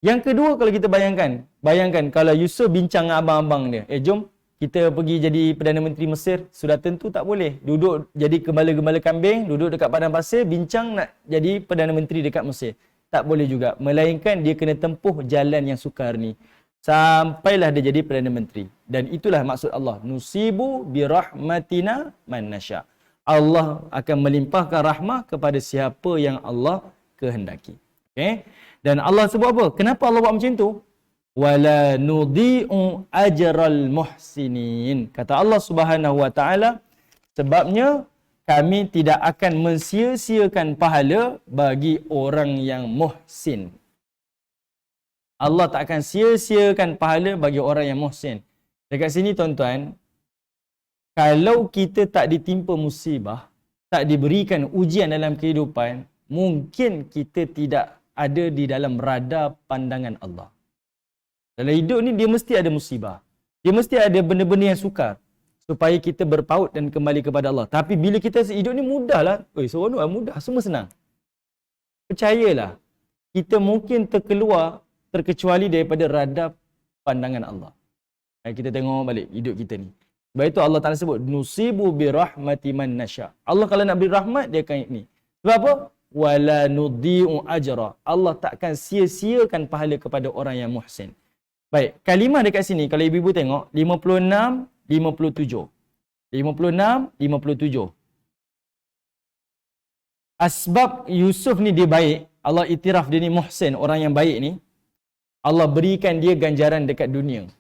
Speaker 1: Yang kedua, kalau kita bayangkan kalau Yusuf bincang dengan abang-abang dia, jom kita pergi jadi Perdana Menteri Mesir, sudah tentu tak boleh. Duduk jadi gembala-gembala kambing, duduk dekat padang pasir, bincang nak jadi Perdana Menteri dekat Mesir. Tak boleh juga. Melainkan dia kena tempuh jalan yang sukar ni. Sampailah dia jadi Perdana Menteri. Dan itulah maksud Allah. Nusibu birahmatina man nasya. Allah akan melimpahkan rahmah kepada siapa yang Allah kehendaki. Okay? Dan Allah sebut apa? Kenapa Allah buat macam tu? Wala nudhi'u ajral muhsinin. Kata Allah Subhanahu wa taala, sebabnya kami tidak akan mensia-siakan pahala bagi orang yang muhsin. Allah tak akan sia-siakan pahala bagi orang yang muhsin. Dekat sini tuan-tuan, kalau kita tak ditimpa musibah, tak diberikan ujian dalam kehidupan, mungkin kita tidak ada di dalam radar pandangan Allah. Dalam hidup ni dia mesti ada musibah. Dia mesti ada benda-benda yang sukar supaya kita berpaut dan kembali kepada Allah. Tapi bila kita hidup ni mudahlah. Seronok lah, mudah, semua senang. Percayalah, kita mungkin terkecuali daripada radar pandangan Allah. Kita tengok balik hidup kita ni. Sebab itu Allah Ta'ala sebut, nusibu birahmati man nasya. Allah kalau nak beri rahmat, dia akan ni. Sebab apa? Wala nudhi'u ajra. Allah takkan sia-siakan pahala kepada orang yang muhsin. Baik, kalimah dekat sini, kalau ibu-ibu tengok, 56, 57. 56, 57. Asbab Yusuf ni dia baik, Allah iktiraf dia ni muhsin, orang yang baik ni, Allah berikan dia ganjaran dekat dunia.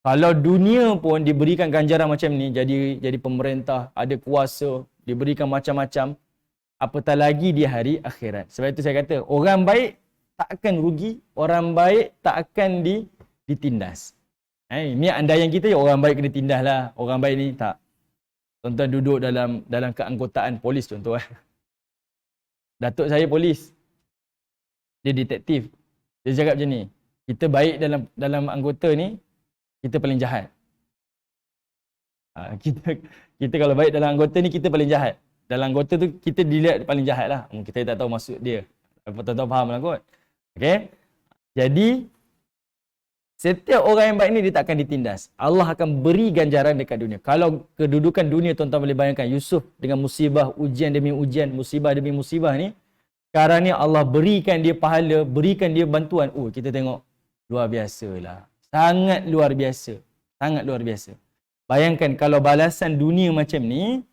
Speaker 1: Kalau dunia pun diberikan ganjaran macam ni, jadi pemerintah, ada kuasa, diberikan macam-macam, apatah lagi di hari akhirat. Sebab itu saya kata, orang baik tak akan rugi, orang baik tak akan ditindas. Ini andaian kita, orang baik kena tindas lah. Orang baik ni tak. Tuan-tuan duduk dalam keanggotaan polis contoh. Datuk saya polis. Dia detektif. Dia cakap macam ni. Kita baik dalam anggota ni, kita paling jahat. Kita kalau baik dalam anggota ni, kita paling jahat. Dalam anggota tu, kita dilihat paling jahat lah. Kita tak tahu maksud dia. Tuan-tuan faham lah kot. Okay? Jadi, setiap orang yang baik ni, dia tak akan ditindas. Allah akan beri ganjaran dekat dunia. Kalau kedudukan dunia, tuan-tuan boleh bayangkan, Yusuf dengan musibah, ujian demi ujian, musibah demi musibah ni, sekarang ni Allah berikan dia pahala, berikan dia bantuan. Kita tengok, Luar biasalah. Sangat luar biasa. Sangat luar biasa. Bayangkan kalau balasan dunia macam ni,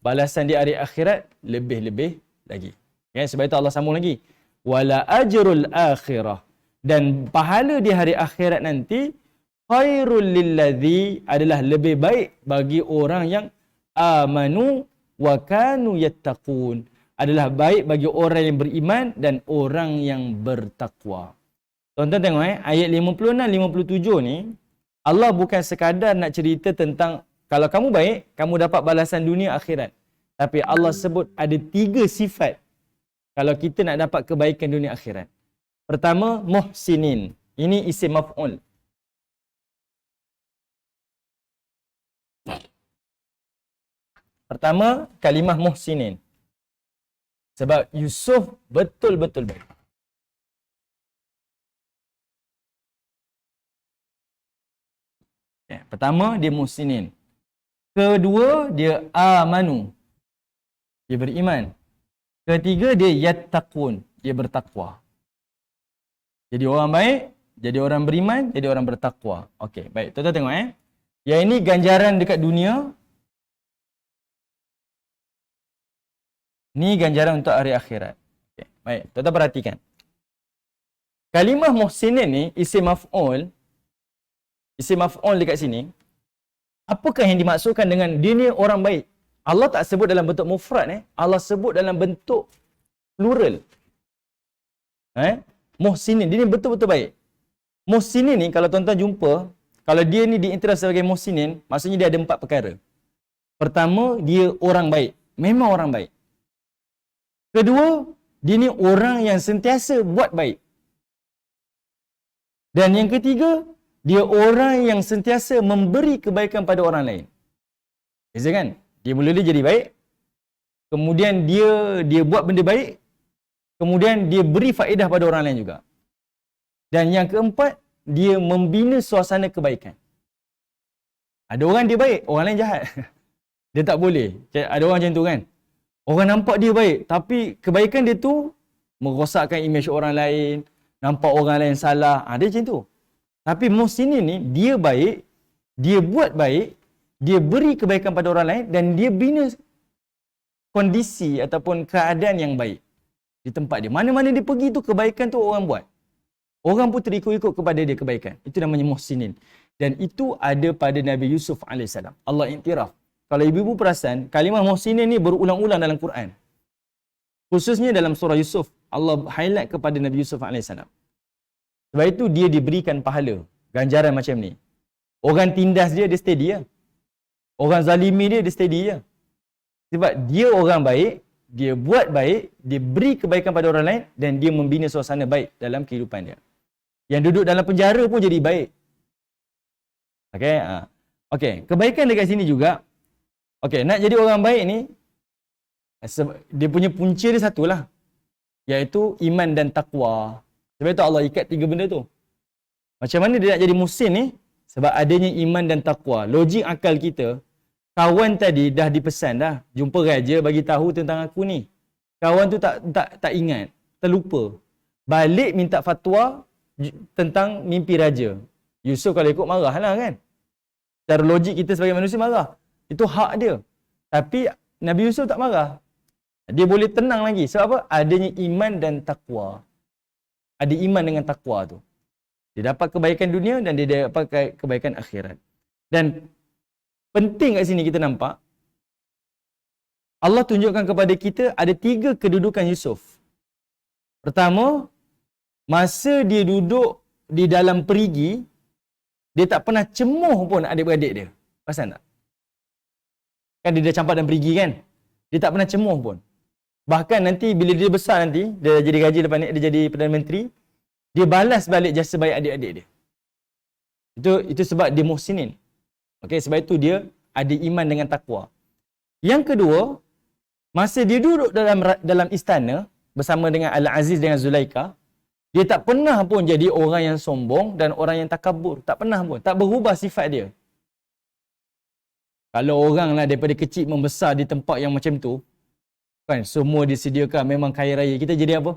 Speaker 1: balasan di hari akhirat lebih-lebih lagi. Ya, sebab itu Allah sambung lagi. Wala ajrul akhirah. Dan pahala di hari akhirat nanti khairul lilladzi adalah lebih baik bagi orang yang amanu wa kanu yattaqun. Adalah baik bagi orang yang beriman dan orang yang bertakwa. Tuan-tuan tengok ayat 56 57 ni Allah bukan sekadar nak cerita tentang kalau kamu baik, kamu dapat balasan dunia akhirat. Tapi Allah sebut ada 3 sifat kalau kita nak dapat kebaikan dunia akhirat. Pertama, muhsinin. Ini isim maf'ul. Pertama, kalimah muhsinin. Sebab Yusuf betul-betul baik. Ya, pertama, dia muhsinin. Kedua, dia amanu. Dia beriman. Ketiga, dia yattaqun. Dia bertakwa. Jadi orang baik, jadi orang beriman, jadi orang bertakwa. Okey, baik. Tuan-tuan tengok Yang ini ganjaran dekat dunia. Ni ganjaran untuk hari akhirat. Okay. Baik, tuan-tuan perhatikan. Kalimah muhsinin ni, isim maf'ul. Isim maf'ul dekat sini. Apakah yang dimaksudkan dengan dia ni orang baik? Allah tak sebut dalam bentuk mufrad. Allah sebut dalam bentuk plural. Muhsinin, dia ni betul-betul baik. Muhsinin ni, kalau tuan-tuan jumpa, kalau dia ni diiktiraf sebagai muhsinin, maksudnya dia ada 4 perkara. Pertama, dia orang baik. Memang orang baik. Kedua, dia ni orang yang sentiasa buat baik. Dan yang ketiga, dia orang yang sentiasa memberi kebaikan pada orang lain. Beza kan? Dia mula-mula jadi baik, kemudian dia buat benda baik, kemudian dia beri faedah pada orang lain juga. Dan yang keempat, dia membina suasana kebaikan. Ada orang dia baik, orang lain jahat. Dia tak boleh. Ada orang macam tu kan? Orang nampak dia baik, tapi kebaikan dia tu merosakkan imej orang lain, nampak orang lain salah. Dia macam tu. Tapi muhsinin ni, dia baik, dia buat baik, dia beri kebaikan pada orang lain dan dia bina kondisi ataupun keadaan yang baik di tempat dia. Mana-mana dia pergi tu kebaikan tu orang buat. Orang pun terikut-ikut kepada dia kebaikan. Itu namanya muhsinin. Dan itu ada pada Nabi Yusuf AS. Allah iktiraf. Kalau ibu-ibu perasan, kalimah muhsinin ni berulang-ulang dalam Quran. Khususnya dalam surah Yusuf, Allah highlight kepada Nabi Yusuf AS. Sebab itu dia diberikan pahala, ganjaran macam ni. Orang tindas dia steady ya. Orang zalimi dia steady je. Sebab dia orang baik, dia buat baik, dia beri kebaikan pada orang lain dan dia membina suasana baik dalam kehidupan dia. Yang duduk dalam penjara pun jadi baik. Okey, okey, kebaikan dekat sini juga. Okey, nak jadi orang baik ni dia punya punca dia satulah. Iaitu iman dan takwa. Sebab itu Allah ikat 3 benda tu. Macam mana dia nak jadi muhsin ni? Sebab adanya iman dan takwa. Logik akal kita, kawan tadi dah dipesan dah. Jumpa raja bagi tahu tentang aku ni. Kawan tu tak ingat, terlupa. Balik minta fatwa tentang mimpi raja. Yusuf kalau ikut marahlah kan. Secara logik kita sebagai manusia marah. Itu hak dia. Tapi Nabi Yusuf tak marah. Dia boleh tenang lagi. Sebab apa? Adanya iman dan takwa. Ada iman dengan takwa tu. Dia dapat kebaikan dunia dan dia dapat kebaikan akhirat. Dan penting kat sini kita nampak, Allah tunjukkan kepada kita ada 3 kedudukan Yusuf. Pertama, masa dia duduk di dalam perigi, dia tak pernah cemuh pun adik-beradik dia. Perasan tak? Kan dia dah campak dalam perigi kan? Dia tak pernah cemuh pun. Bahkan nanti bila dia besar nanti, dia jadi gaji lepas ni, dia jadi Perdana Menteri, dia balas balik jasa baik adik-adik dia. Itu sebab dia muhsinin. Okey, sebab itu dia ada iman dengan takwa. Yang kedua, masa dia duduk dalam istana bersama dengan Al-Aziz dengan Zulaikha, dia tak pernah pun jadi orang yang sombong dan orang yang takabur. Tak pernah pun. Tak berubah sifat dia. Kalau orang lah daripada kecil membesar di tempat yang macam tu, kan semua disediakan, memang kaya raya, kita jadi apa?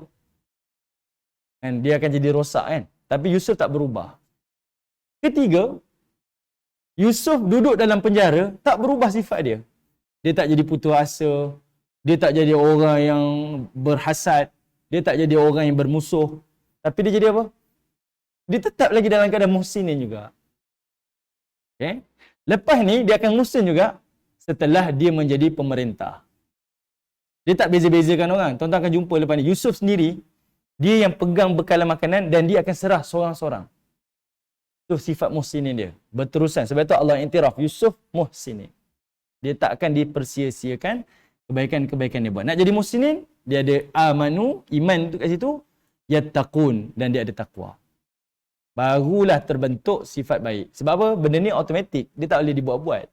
Speaker 1: Kan dia akan jadi rosak kan? tapi Yusuf tak berubah. Ketiga, Yusuf duduk dalam penjara, tak berubah sifat dia. Dia tak jadi putus asa, dia tak jadi orang yang berhasad, dia tak jadi orang yang bermusuh. Tapi dia jadi apa? Dia tetap lagi dalam keadaan muhsinin juga. Okay? Lepas ni, dia akan muhsin juga setelah dia menjadi pemerintah. Dia tak beza-bezakan orang. Tuan-tuan akan jumpa lepas ni. Yusuf sendiri, dia yang pegang bekalan makanan dan dia akan serah seorang-seorang. Itu sifat muhsinin dia. Berterusan. Sebab itu Allah intiraf. Yusuf muhsinin. Dia tak akan dipersia-siakan kebaikan-kebaikan dia buat. Nak jadi muhsinin, dia ada amanu, iman tu kat situ, yattaqun, dan dia ada taqwa. Barulah terbentuk sifat baik. Sebab apa? Benda ni automatik. Dia tak boleh dibuat-buat.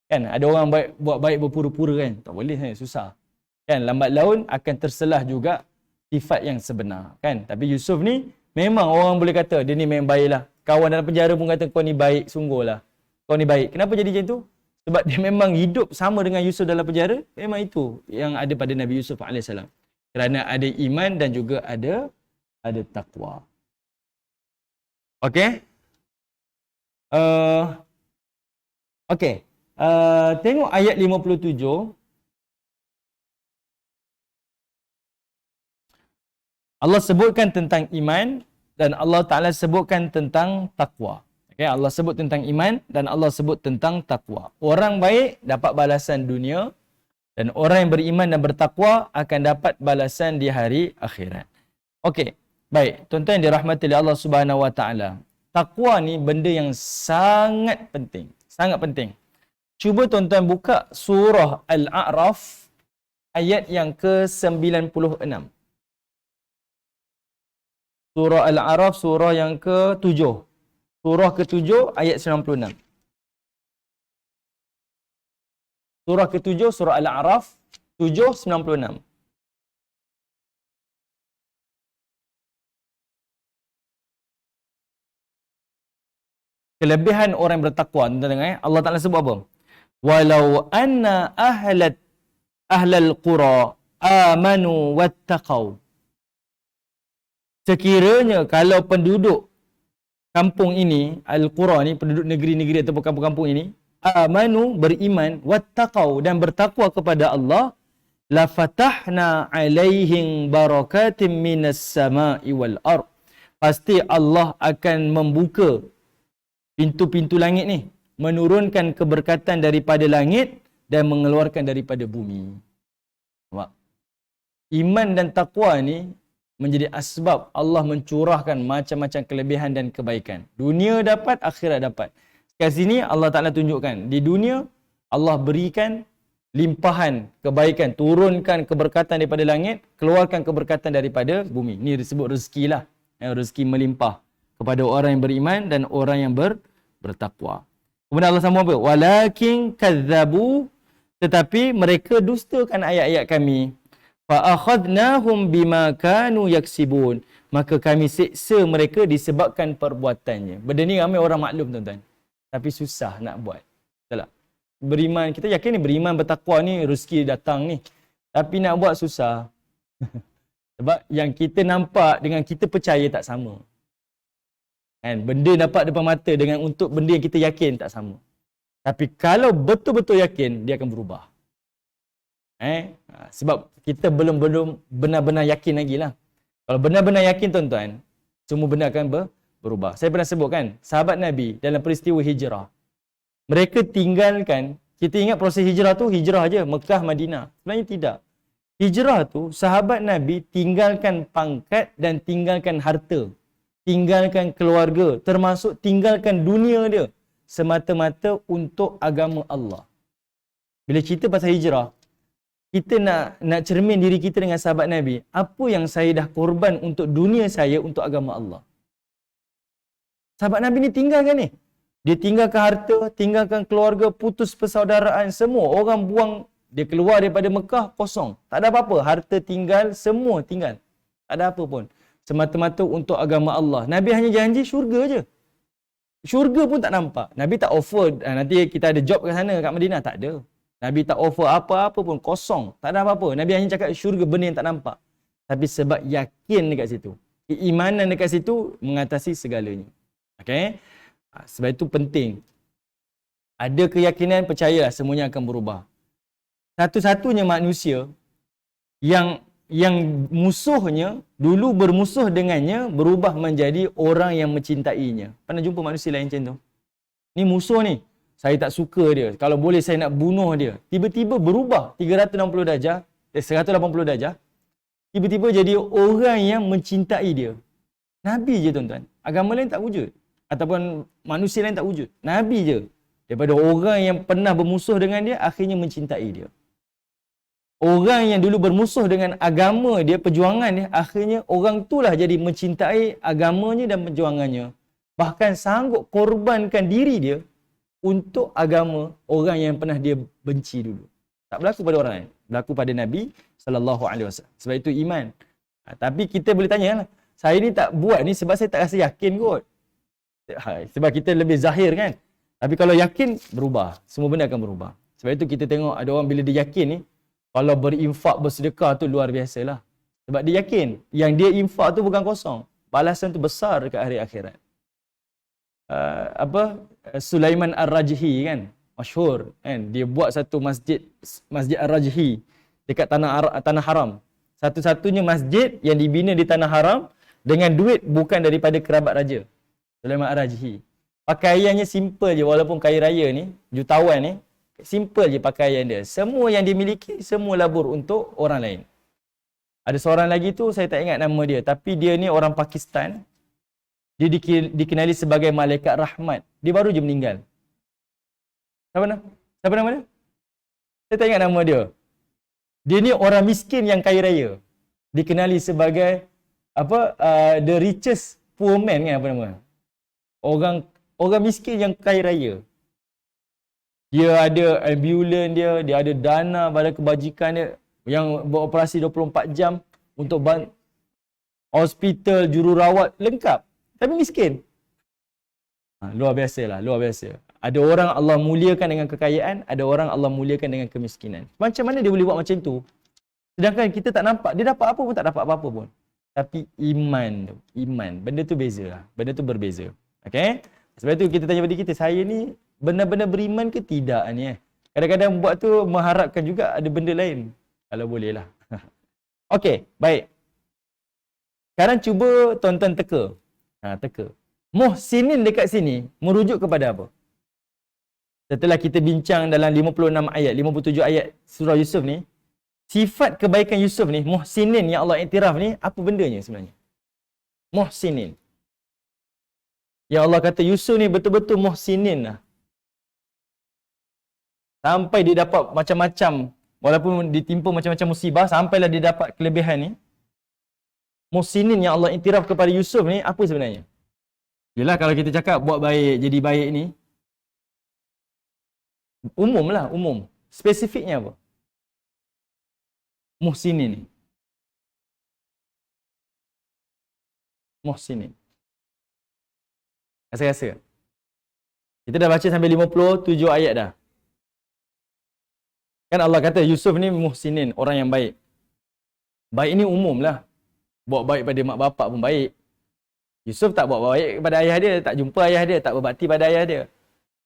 Speaker 1: Kan? Ada orang buat baik berpura-pura kan? Tak boleh, susah. Kan? Lambat laun akan terselah juga sifat yang sebenar. Kan? Tapi Yusuf ni, memang orang boleh kata, dia ni memang baik lah. Kawan dalam penjara pun kata, kau ni baik, sungguh lah. Kau ni baik. Kenapa jadi macam tu? Sebab dia memang hidup sama dengan Yusuf dalam penjara. Memang itu yang ada pada Nabi Yusuf AS. Kerana ada iman dan juga ada taqwa. Okey. Okey. Tengok ayat 57. Allah sebutkan tentang iman dan Allah Ta'ala sebutkan tentang taqwa. Okay, Allah sebut tentang iman dan Allah sebut tentang taqwa. Orang baik dapat balasan dunia dan orang yang beriman dan bertakwa akan dapat balasan di hari akhirat. Okey. Baik, tuan-tuan yang dirahmati oleh Allah Subhanahu Wa Ta'ala. Taqwa ni benda yang sangat penting. Sangat penting. Cuba tuan-tuan buka surah Al-A'raf ayat yang ke-96. Surah Al-A'raf surah yang ke-7. Surah ke-7 ayat 96. Surah ke-7 surah Al-A'raf 7:96. Kelebihan orang yang bertakwa. Tuan-tuan dengar Allah Ta'ala sebut apa? Walau anna ahlal qura amanu wattaqau. Sekiranya kalau penduduk kampung ini, al-qura ni, penduduk negeri-negeri atau kampung-kampung ini, amanu, beriman, wattaqau, dan bertakwa kepada Allah, la fatahna alaihim barakatim minas sama'i wal ard. Pasti Allah akan membuka pintu-pintu langit ni, menurunkan keberkatan daripada langit dan mengeluarkan daripada bumi. Nampak? Iman dan takwa ni menjadi asbab Allah mencurahkan macam-macam kelebihan dan kebaikan. Dunia dapat, akhirat dapat. Kat sini Allah Ta'ala tunjukkan, di dunia Allah berikan limpahan kebaikan, turunkan keberkatan daripada langit, keluarkan keberkatan daripada bumi. Ni disebut rezeki lah. Rezeki melimpah kepada orang yang beriman dan orang yang bertakwa. Kemudian Allah sambung apa? Walakin kadzabu, tetapi mereka dustakan ayat-ayat kami. Fa akhadnahum bima kanu yaksibun, maka kami siksa mereka disebabkan perbuatannya. Benda ni ramai orang maklum tuan-tuan, tapi susah nak buat. Betul tak? Beriman, kita yakin ni beriman bertakwa ni rezeki datang ni, tapi nak buat susah. Sebab yang kita nampak dengan kita percaya tak sama. Kan? Benda dapat depan mata dengan untuk benda yang kita yakin tak sama. Tapi kalau betul-betul yakin, dia akan berubah. Sebab kita belum benar-benar yakin lagi lah. Kalau benar-benar yakin tuan-tuan, semua benda akan berubah. Saya pernah sebut kan, sahabat Nabi dalam peristiwa hijrah, mereka tinggalkan, kita ingat proses hijrah tu hijrah aja, Mekah, Madinah. Sebenarnya tidak. Hijrah tu, sahabat Nabi tinggalkan pangkat dan tinggalkan harta. Tinggalkan keluarga, termasuk tinggalkan dunia dia, semata-mata untuk agama Allah. Bila cerita pasal hijrah, kita nak cermin diri kita dengan sahabat Nabi. Apa yang saya dah korban untuk dunia saya, untuk agama Allah. Sahabat Nabi ni tinggalkan ni. Dia tinggalkan harta, tinggalkan keluarga, putus persaudaraan, semua. Orang buang, dia keluar daripada Mekah, kosong. Tak ada apa-apa. Harta tinggal, semua tinggal. Tak ada apa pun. Semata-mata untuk agama Allah. Nabi hanya janji syurga je. Syurga pun tak nampak. Nabi tak offer, nanti kita ada job kat sana, kat Madinah. Tak ada. Nabi tak offer apa-apa pun, kosong. Tak ada apa-apa. Nabi hanya cakap syurga, benda yang tak nampak. Tapi sebab yakin dekat situ. Keimanan dekat situ mengatasi segalanya. Okey? Sebab itu penting. Ada keyakinan, percayalah semuanya akan berubah. Satu-satunya manusia yang musuhnya dulu bermusuh dengannya berubah menjadi orang yang mencintainya. Pernah jumpa manusia lain macam tu? Ni musuh ni. Saya tak suka dia. Kalau boleh saya nak bunuh dia. Tiba-tiba berubah 360 darjah, 180 darjah. Tiba-tiba jadi orang yang mencintai dia. Nabi je tuan-tuan. Agama lain tak wujud. Ataupun manusia lain tak wujud. Nabi je. Daripada orang yang pernah bermusuh dengan dia, akhirnya mencintai dia. Orang yang dulu bermusuh dengan agama dia, perjuangan dia, akhirnya orang itulah jadi mencintai agamanya dan perjuangannya. Bahkan sanggup korbankan diri dia untuk agama orang yang pernah dia benci dulu. Tak berlaku pada orang lain. Berlaku pada Nabi SAW. Sebab itu iman. Tapi kita boleh tanya lah, saya ni tak buat ni sebab saya tak rasa yakin kot. Sebab kita lebih zahir kan. Tapi kalau yakin, berubah. Semua benda akan berubah. Sebab itu kita tengok ada orang bila dia yakin ni, kalau berinfak, bersedekah tu luar biasa lah. Sebab dia yakin, yang dia infak tu bukan kosong. Balasan tu besar dekat hari akhirat. Sulaiman Ar-Rajhi kan, masyhur kan, dia buat satu masjid Ar-Rajhi dekat tanah haram. Satu-satunya masjid yang dibina di tanah haram dengan duit bukan daripada kerabat raja. Sulaiman Ar-Rajhi. Pakaiannya simple je, walaupun kaya raya ni, jutawan ni, simple je pakaian dia. Semua yang dia miliki, semua labur untuk orang lain. Ada seorang lagi tu, saya tak ingat nama dia, tapi dia ni orang Pakistan. Dia dikenali sebagai malaikat rahmat. Dia baru je meninggal. Siapa nama dia? Saya tak ingat nama dia. Dia ni orang miskin yang kaya raya. Dikenali sebagai the richest poor man kan, apa nama? Orang miskin yang kaya raya. Dia ada ambulans dia ada dana pada kebajikan dia yang beroperasi 24 jam untuk hospital, jururawat, lengkap. Tapi miskin. Luar biasa lah, luar biasa. Ada orang Allah muliakan dengan kekayaan, ada orang Allah muliakan dengan kemiskinan. Macam mana dia boleh buat macam tu? Sedangkan kita tak nampak, dia dapat apa pun tak dapat apa-apa pun. Tapi iman, benda tu beza lah. Benda tu berbeza. Okay? Sebab tu kita tanya pada kita, saya ni benar-benar beriman ke tidak ni Kadang-kadang buat tu mengharapkan juga ada benda lain. Kalau boleh lah. Okey, baik. Sekarang cuba tonton teka. Teka. Muhsinin dekat sini merujuk kepada apa? Setelah kita bincang dalam 56 ayat, 57 ayat surah Yusuf ni, sifat kebaikan Yusuf ni, muhsinin yang Allah iktiraf ni, apa bendanya sebenarnya? Muhsinin. Yang Allah kata Yusuf ni betul-betul muhsinin lah. Sampai dia dapat macam-macam, walaupun ditimpa macam-macam musibah, sampailah dia dapat kelebihan ni. Muhsinin yang Allah iktiraf kepada Yusuf ni, apa sebenarnya? Yelah, kalau kita cakap buat baik, jadi baik ni, umum lah, umum. Spesifiknya apa? Muhsinin ni. Muhsinin. Rasa-rasa. Kita dah baca sampai 57 ayat dah. Kan Allah kata Yusuf ni muhsinin, orang yang baik. Baik ni umum lah. Buat baik pada mak bapak pun baik. Yusuf tak buat baik kepada ayah dia, tak jumpa ayah dia, tak berbakti pada ayah dia.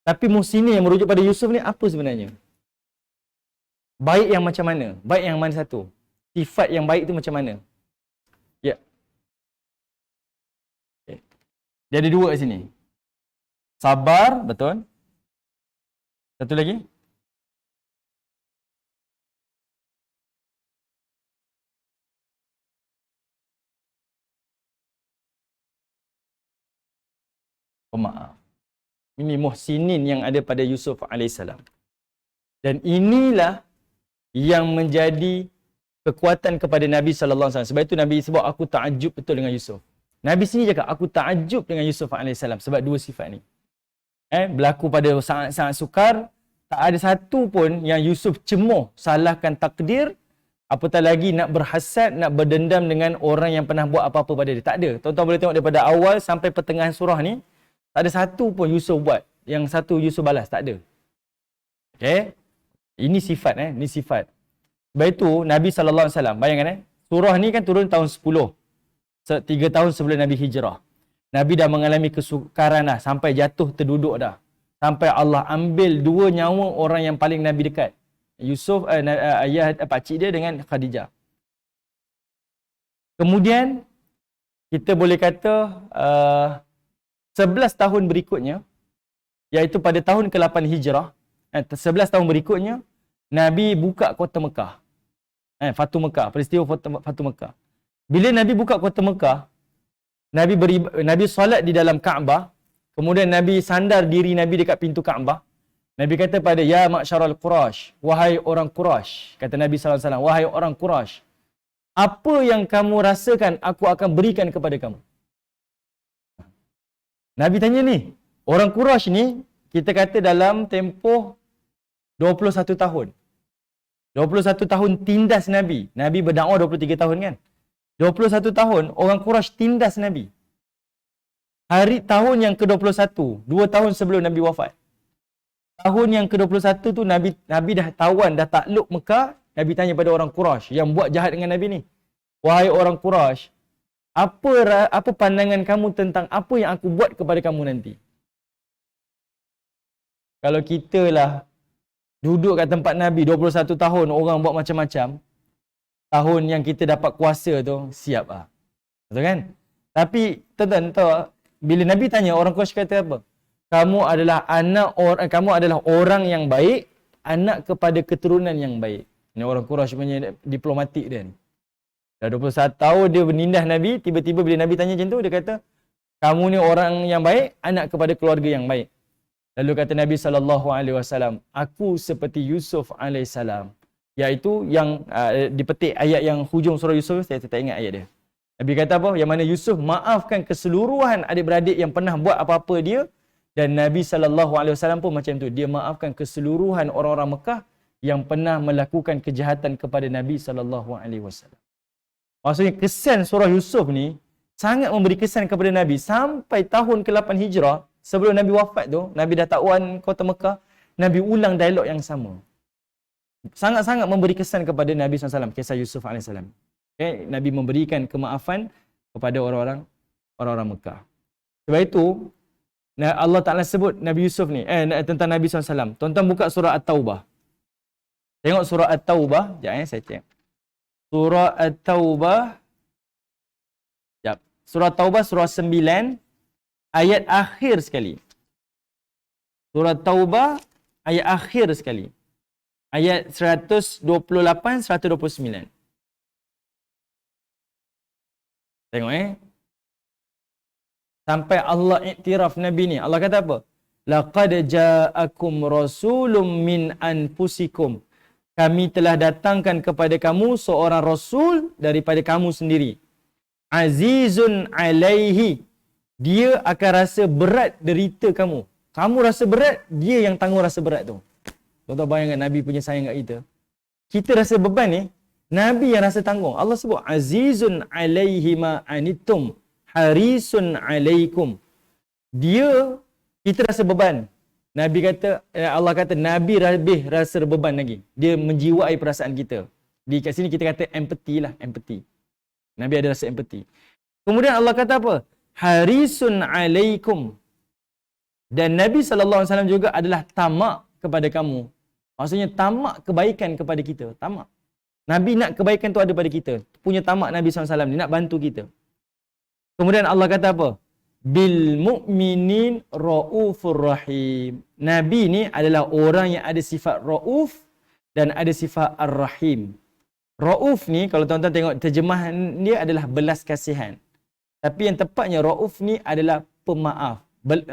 Speaker 1: Tapi muhsinin yang merujuk pada Yusuf ni apa sebenarnya? Baik yang macam mana? Baik yang mana satu? Sifat yang baik tu macam mana? Ya. Okay. Dia ada dua kat sini. Sabar, betul. Satu lagi. Pemaaf. Ini muhsinin yang ada pada Yusuf AS. Dan inilah yang menjadi kekuatan kepada Nabi SAW. Sebab itu Nabi sebut, aku ta'ajub betul dengan Yusuf. Nabi sini cakap, aku ta'ajub dengan Yusuf AS. Sebab dua sifat ni. Berlaku pada sangat-sangat sukar. Tak ada satu pun yang Yusuf cemuh, salahkan takdir. Apatah lagi nak berhasad, nak berdendam dengan orang yang pernah buat apa-apa pada dia. Tak ada. Tuan-tuan boleh tengok daripada awal sampai pertengahan surah ni. Tak ada satu pun Yusuf buat. Yang satu Yusuf balas. Tak ada. Okay. Ini sifat. Ini sifat. Sebab itu Nabi SAW, bayangkan surah ni kan turun tahun 10. 3 tahun sebelum Nabi hijrah. Nabi dah mengalami kesukaran dah, sampai jatuh terduduk dah. Sampai Allah ambil 2 nyawa orang yang paling Nabi dekat. Yusuf, ayah pakcik dia dengan Khadijah. Kemudian kita boleh kata 11 tahun berikutnya, iaitu pada tahun ke-8 Hijrah, 11 tahun berikutnya, Nabi buka kota Mekah. Fatu Mekah, peristiwa Fatu Mekah. Bila Nabi buka kota Mekah, Nabi solat di dalam Kaabah, kemudian Nabi sandar diri Nabi dekat pintu Kaabah. Nabi kata pada, ya ma'syaral Quraisy, wahai orang Quraisy, kata Nabi SAW, wahai orang Quraisy, apa yang kamu rasakan aku akan berikan kepada kamu. Nabi tanya ni, orang Quraisy ni, kita kata dalam tempoh 21 tahun. 21 tahun tindas Nabi. Nabi berdakwah 23 tahun kan. 21 tahun, orang Quraisy tindas Nabi. Tahun yang ke-21, 2 tahun sebelum Nabi wafat. Tahun yang ke-21 tu Nabi dah tawan, dah takluk Mekah. Nabi tanya pada orang Quraisy yang buat jahat dengan Nabi ni. Wahai orang Quraisy, apa pandangan kamu tentang apa yang aku buat kepada kamu nanti? Kalau kita lah duduk kat tempat Nabi 21 tahun, orang buat macam-macam, tahun yang kita dapat kuasa tu, siap lah. Betul kan? Tapi tuan-tuan tahu, bila Nabi tanya, orang Quraisy kata apa? Kamu adalah orang yang baik, anak kepada keturunan yang baik. Ini orang Quraisy punya diplomatik dia ni. Dah 21 tahun dia menindas Nabi, tiba-tiba bila Nabi tanya macam tu, dia kata, kamu ni orang yang baik, anak kepada keluarga yang baik. Lalu kata Nabi SAW, aku seperti Yusuf AS. Iaitu yang dipetik ayat yang hujung surah Yusuf, saya tak ingat ayat dia. Nabi kata apa? Yang mana Yusuf maafkan keseluruhan adik-beradik yang pernah buat apa-apa dia. Dan Nabi SAW pun macam tu. Dia maafkan keseluruhan orang-orang Mekah yang pernah melakukan kejahatan kepada Nabi SAW. Maksudnya kesan surah Yusuf ni sangat memberi kesan kepada Nabi. Sampai tahun ke-8 Hijrah, sebelum Nabi wafat tu, Nabi dah takwan kota Mekah, Nabi ulang dialog yang sama. Sangat-sangat memberi kesan kepada Nabi SAW, kisah Yusuf AS. Okay? Nabi memberikan kemaafan kepada orang-orang Mekah. Sebab itu, Allah Ta'ala sebut Nabi Yusuf ni, tentang Nabi SAW. Tuan-tuan buka surah At-Taubah. Tengok surah At-Taubah. Sekejap saya cek. Surah At-Taubah. Sekejap. Surah At-Taubah, surah 9. Ayat akhir sekali. Surah At-Taubah, ayat akhir sekali. Ayat 128, 129. Tengok sampai Allah iktiraf Nabi ni. Allah kata apa? Laqad ja'akum rasulun min anfusikum. Kami telah datangkan kepada kamu seorang rasul daripada kamu sendiri. Azizun alaihi. Dia akan rasa berat derita kamu. Kamu rasa berat, dia yang tanggung rasa berat tu. Tuan-tuan bayangkan Nabi punya sayang kat kita. Kita rasa beban ni, Nabi yang rasa tanggung. Allah sebut azizun alaihi ma anittum harisun alaikum. Kita rasa beban. Nabi kata, Allah kata Nabi lebih rasa beban lagi. Dia menjiwai perasaan kita. Kat sini kita kata empathy lah, empathy. Nabi ada rasa empathy. Kemudian Allah kata apa? Harisun alaikum. Dan Nabi SAW juga adalah tamak kepada kamu. Maksudnya tamak kebaikan kepada kita. Tamak. Nabi nak kebaikan tu ada pada kita. Punya tamak Nabi SAW. Dia nak bantu kita. Kemudian Allah kata apa? Bil mu'minin ra'ufur rahim. Nabi ni adalah orang yang ada sifat ra'uf dan ada sifat ar-rahim. Ra'uf ni, kalau tuan-tuan tengok terjemahan dia adalah belas kasihan. Tapi yang tepatnya ra'uf ni adalah pemaaf.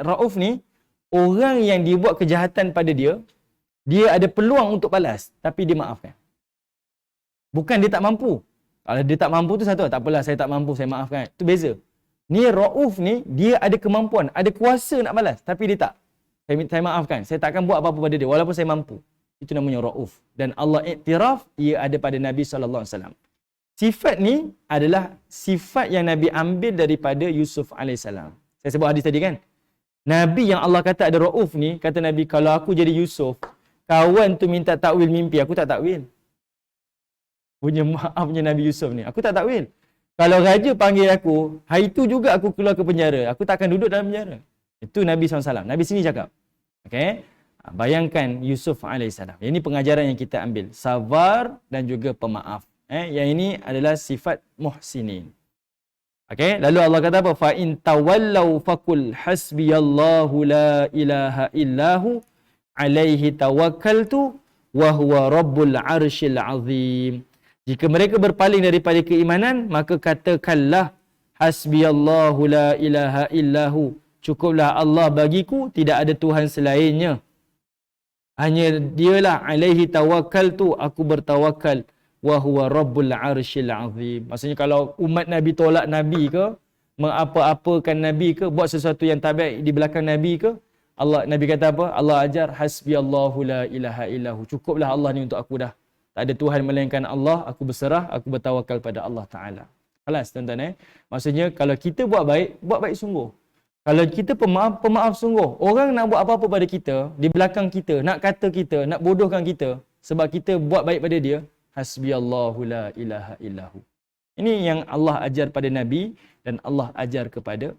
Speaker 1: Ra'uf ni, orang yang dibuat kejahatan pada dia, dia ada peluang untuk balas, tapi dia maafkan. Bukan dia tak mampu. Kalau dia tak mampu tu satu, tak apalah saya tak mampu, saya maafkan. Itu beza. Ni Ra'uf ni, dia ada kemampuan, ada kuasa nak balas, tapi dia tak. Saya maafkan, saya tak akan buat apa-apa pada dia, walaupun saya mampu. Itu namanya Ra'uf. Dan Allah iktiraf, ia ada pada Nabi SAW. Sifat ni adalah sifat yang Nabi ambil daripada Yusuf AS. Saya sebut hadis tadi kan? Nabi yang Allah kata ada Ra'uf ni, kata Nabi, kalau aku jadi Yusuf, kawan tu minta takwil mimpi, aku tak takwil. Punya maafnya Nabi Yusuf ni, aku tak takwil. Kalau raja panggil aku, hari tu juga aku keluar ke penjara. Aku tak akan duduk dalam penjara. Itu Nabi SAW. Nabi sini cakap. Okay? Bayangkan Yusuf AS. Ini pengajaran yang kita ambil. Sabar dan juga pemaaf. Yang ini adalah sifat muhsinin. Okay? Lalu Allah kata apa? Fa in tawallau faqul hasbiyallahu la ilaha illahu alaihi tawakkaltu wa huwa rabbul arsyil azim. Jika mereka berpaling daripada keimanan, maka katakanlah hasbiyallahu la ilaha illahu. Cukuplah Allah bagiku, tidak ada Tuhan selainnya. Hanya dialah alaihi tawakkaltu, aku bertawakal. Wa huwa rabbul arsyil azim. Maksudnya kalau umat Nabi tolak Nabi ke, mengapa-apakan Nabi ke, buat sesuatu yang tak baik di belakang Nabi ke, Nabi kata apa? Allah ajar hasbiyallahu la ilaha illahu. Cukuplah Allah ni untuk aku dah. Tak ada Tuhan melainkan Allah, aku berserah, aku bertawakal pada Allah Taala. Kelas tuan-tuan Maksudnya kalau kita buat baik sungguh. Kalau kita pemaaf sungguh. Orang nak buat apa-apa pada kita, di belakang kita, nak kata kita, nak bodohkan kita sebab kita buat baik pada dia, hasbiyallahu la ilaha illahu. Ini yang Allah ajar pada Nabi dan Allah ajar kepada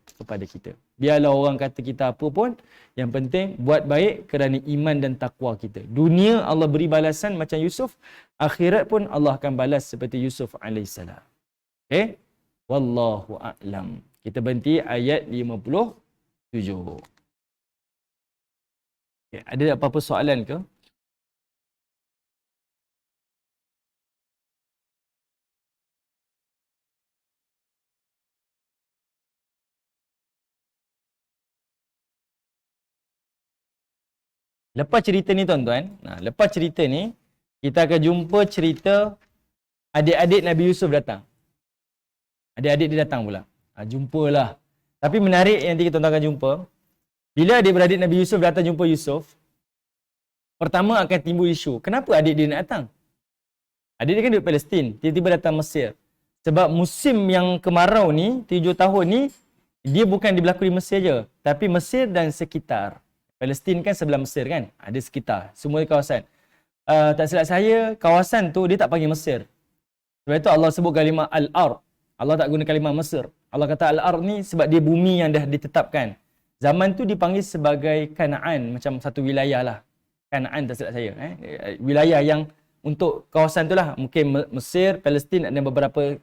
Speaker 1: kita. Biarlah orang kata kita apa pun, yang penting buat baik kerana iman dan takwa kita. Dunia Allah beri balasan macam Yusuf, akhirat pun Allah akan balas seperti Yusuf AS. Okay? Wallahu a'lam. Kita berhenti ayat 57. Okay. Ada apa-apa soalan ke? Lepas cerita ni tuan-tuan, lepas cerita ni, kita akan jumpa cerita adik-adik Nabi Yusuf datang. Adik-adik dia datang pula. Jumpalah. Tapi menarik yang nanti tuan-tuan akan jumpa, bila adik-beradik Nabi Yusuf datang jumpa Yusuf, pertama akan timbul isu. Kenapa adik dia nak datang? Adik dia kan duduk Palestin, tiba-tiba datang Mesir. Sebab musim yang kemarau ni, 7 tahun ni, dia bukan berlaku di Mesir je, tapi Mesir dan sekitar. Palestin kan sebelah Mesir kan? Ada sekitar, semua kawasan. Tak silap saya, kawasan tu dia tak panggil Mesir. Sebab itu Allah sebut kalimah Al-Ard. Allah tak guna kalimah Mesir. Allah kata Al-Ard ni sebab dia bumi yang dah ditetapkan. Zaman tu dipanggil sebagai Kanaan, macam satu wilayah lah. Kanaan tak silap saya. Wilayah yang untuk kawasan tu lah. Mungkin Mesir, Palestin ada beberapa.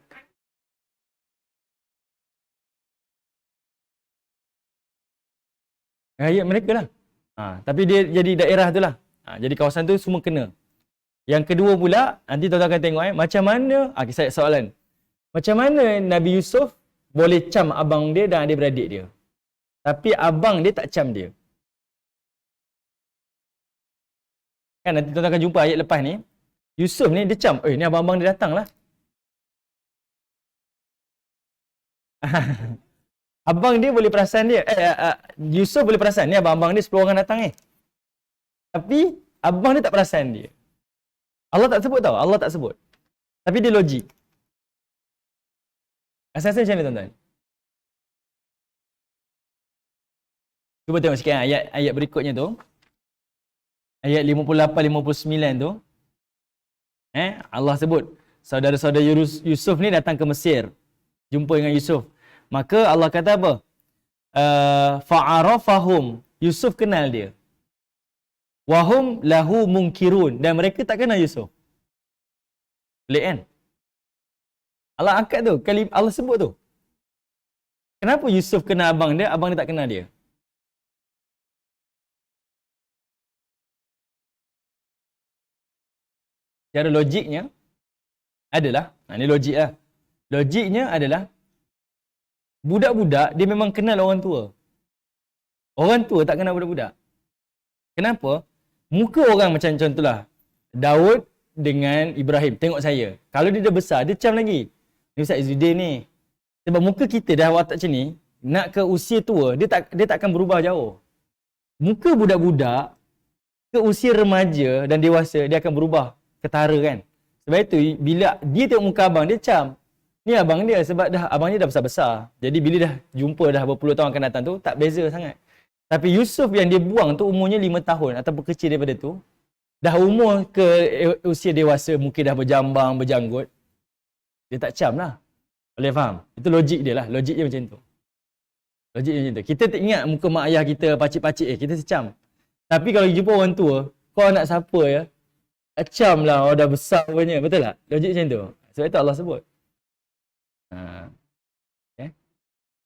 Speaker 1: Ayat mereka lah. Tapi dia jadi daerah tu lah. Jadi kawasan tu semua kena. Yang kedua pula, nanti tuan-tuan akan tengok macam mana, saya soalan. Macam mana Nabi Yusuf boleh cam abang dia dan adik-beradik dia? Tapi abang dia tak cam dia. Kan nanti tuan-tuan akan jumpa ayat lepas ni. Yusuf ni dia cam, ni abang-abang dia datang lah. Abang dia boleh perasan dia. Yusuf boleh perasan ni abang-abang dia 10 orang datang ni. Tapi abang dia tak perasan dia. Allah tak sebut tau, Allah tak sebut. Tapi dia logik. Asal-asal macam ni tuan-tuan. Cuba tengok sikit ayat berikutnya tu. Ayat 58-59 tu. Allah sebut saudara-saudara Yusuf ni datang ke Mesir. Jumpa dengan Yusuf. Maka Allah kata apa? Fa'arafahum. Yusuf kenal dia. Wahum lahu munkirun. Dan mereka tak kenal Yusuf. Pelik kan? Allah angkat tu. Allah sebut tu. Kenapa Yusuf kenal abang dia tak kenal dia? Cara logiknya adalah, ini logik lah. Logiknya adalah, budak-budak dia memang kenal orang tua. Orang tua tak kenal budak-budak. Kenapa? Muka orang macam contohlah Daud dengan Ibrahim. Tengok saya. Kalau dia dah besar, dia macam lagi. Ni Ustaz Izzuddin ni. Sebab muka kita dah watak macam ni, nak ke usia tua, dia tak akan berubah jauh. Muka budak-budak ke usia remaja dan dewasa, dia akan berubah ketara kan. Sebab itu bila dia tengok muka abang dia macam ni abang dia, sebab abang dia dah besar-besar. Jadi bila dah jumpa dah berpuluh tahun akan datang tu, tak beza sangat. Tapi Yusuf yang dia buang tu umurnya 5 tahun ataupun kecil daripada tu. Dah umur ke usia dewasa, mungkin dah berjambang, berjanggut. Dia tak cam lah. Boleh faham? Itu logik dia lah. Logik dia macam tu. Logik dia macam tu. Kita tak ingat muka mak ayah kita pacik-pacik kita secam. Tapi kalau jumpa orang tua, kau anak siapa ya? Acam lah, orang dah besar punya. Betul tak? Logik macam tu. Sebab itu Allah sebut. Okay.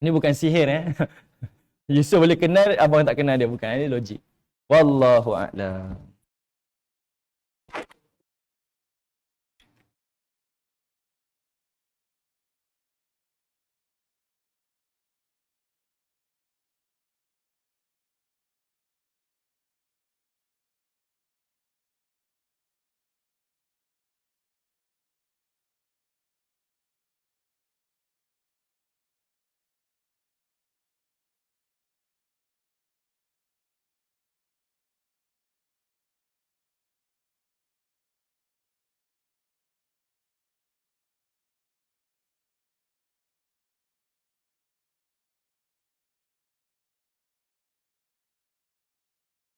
Speaker 1: Ini bukan sihir Yusuf boleh kenal, abang tak kenal dia. Bukan. Ini logik. Wallahu a'lam.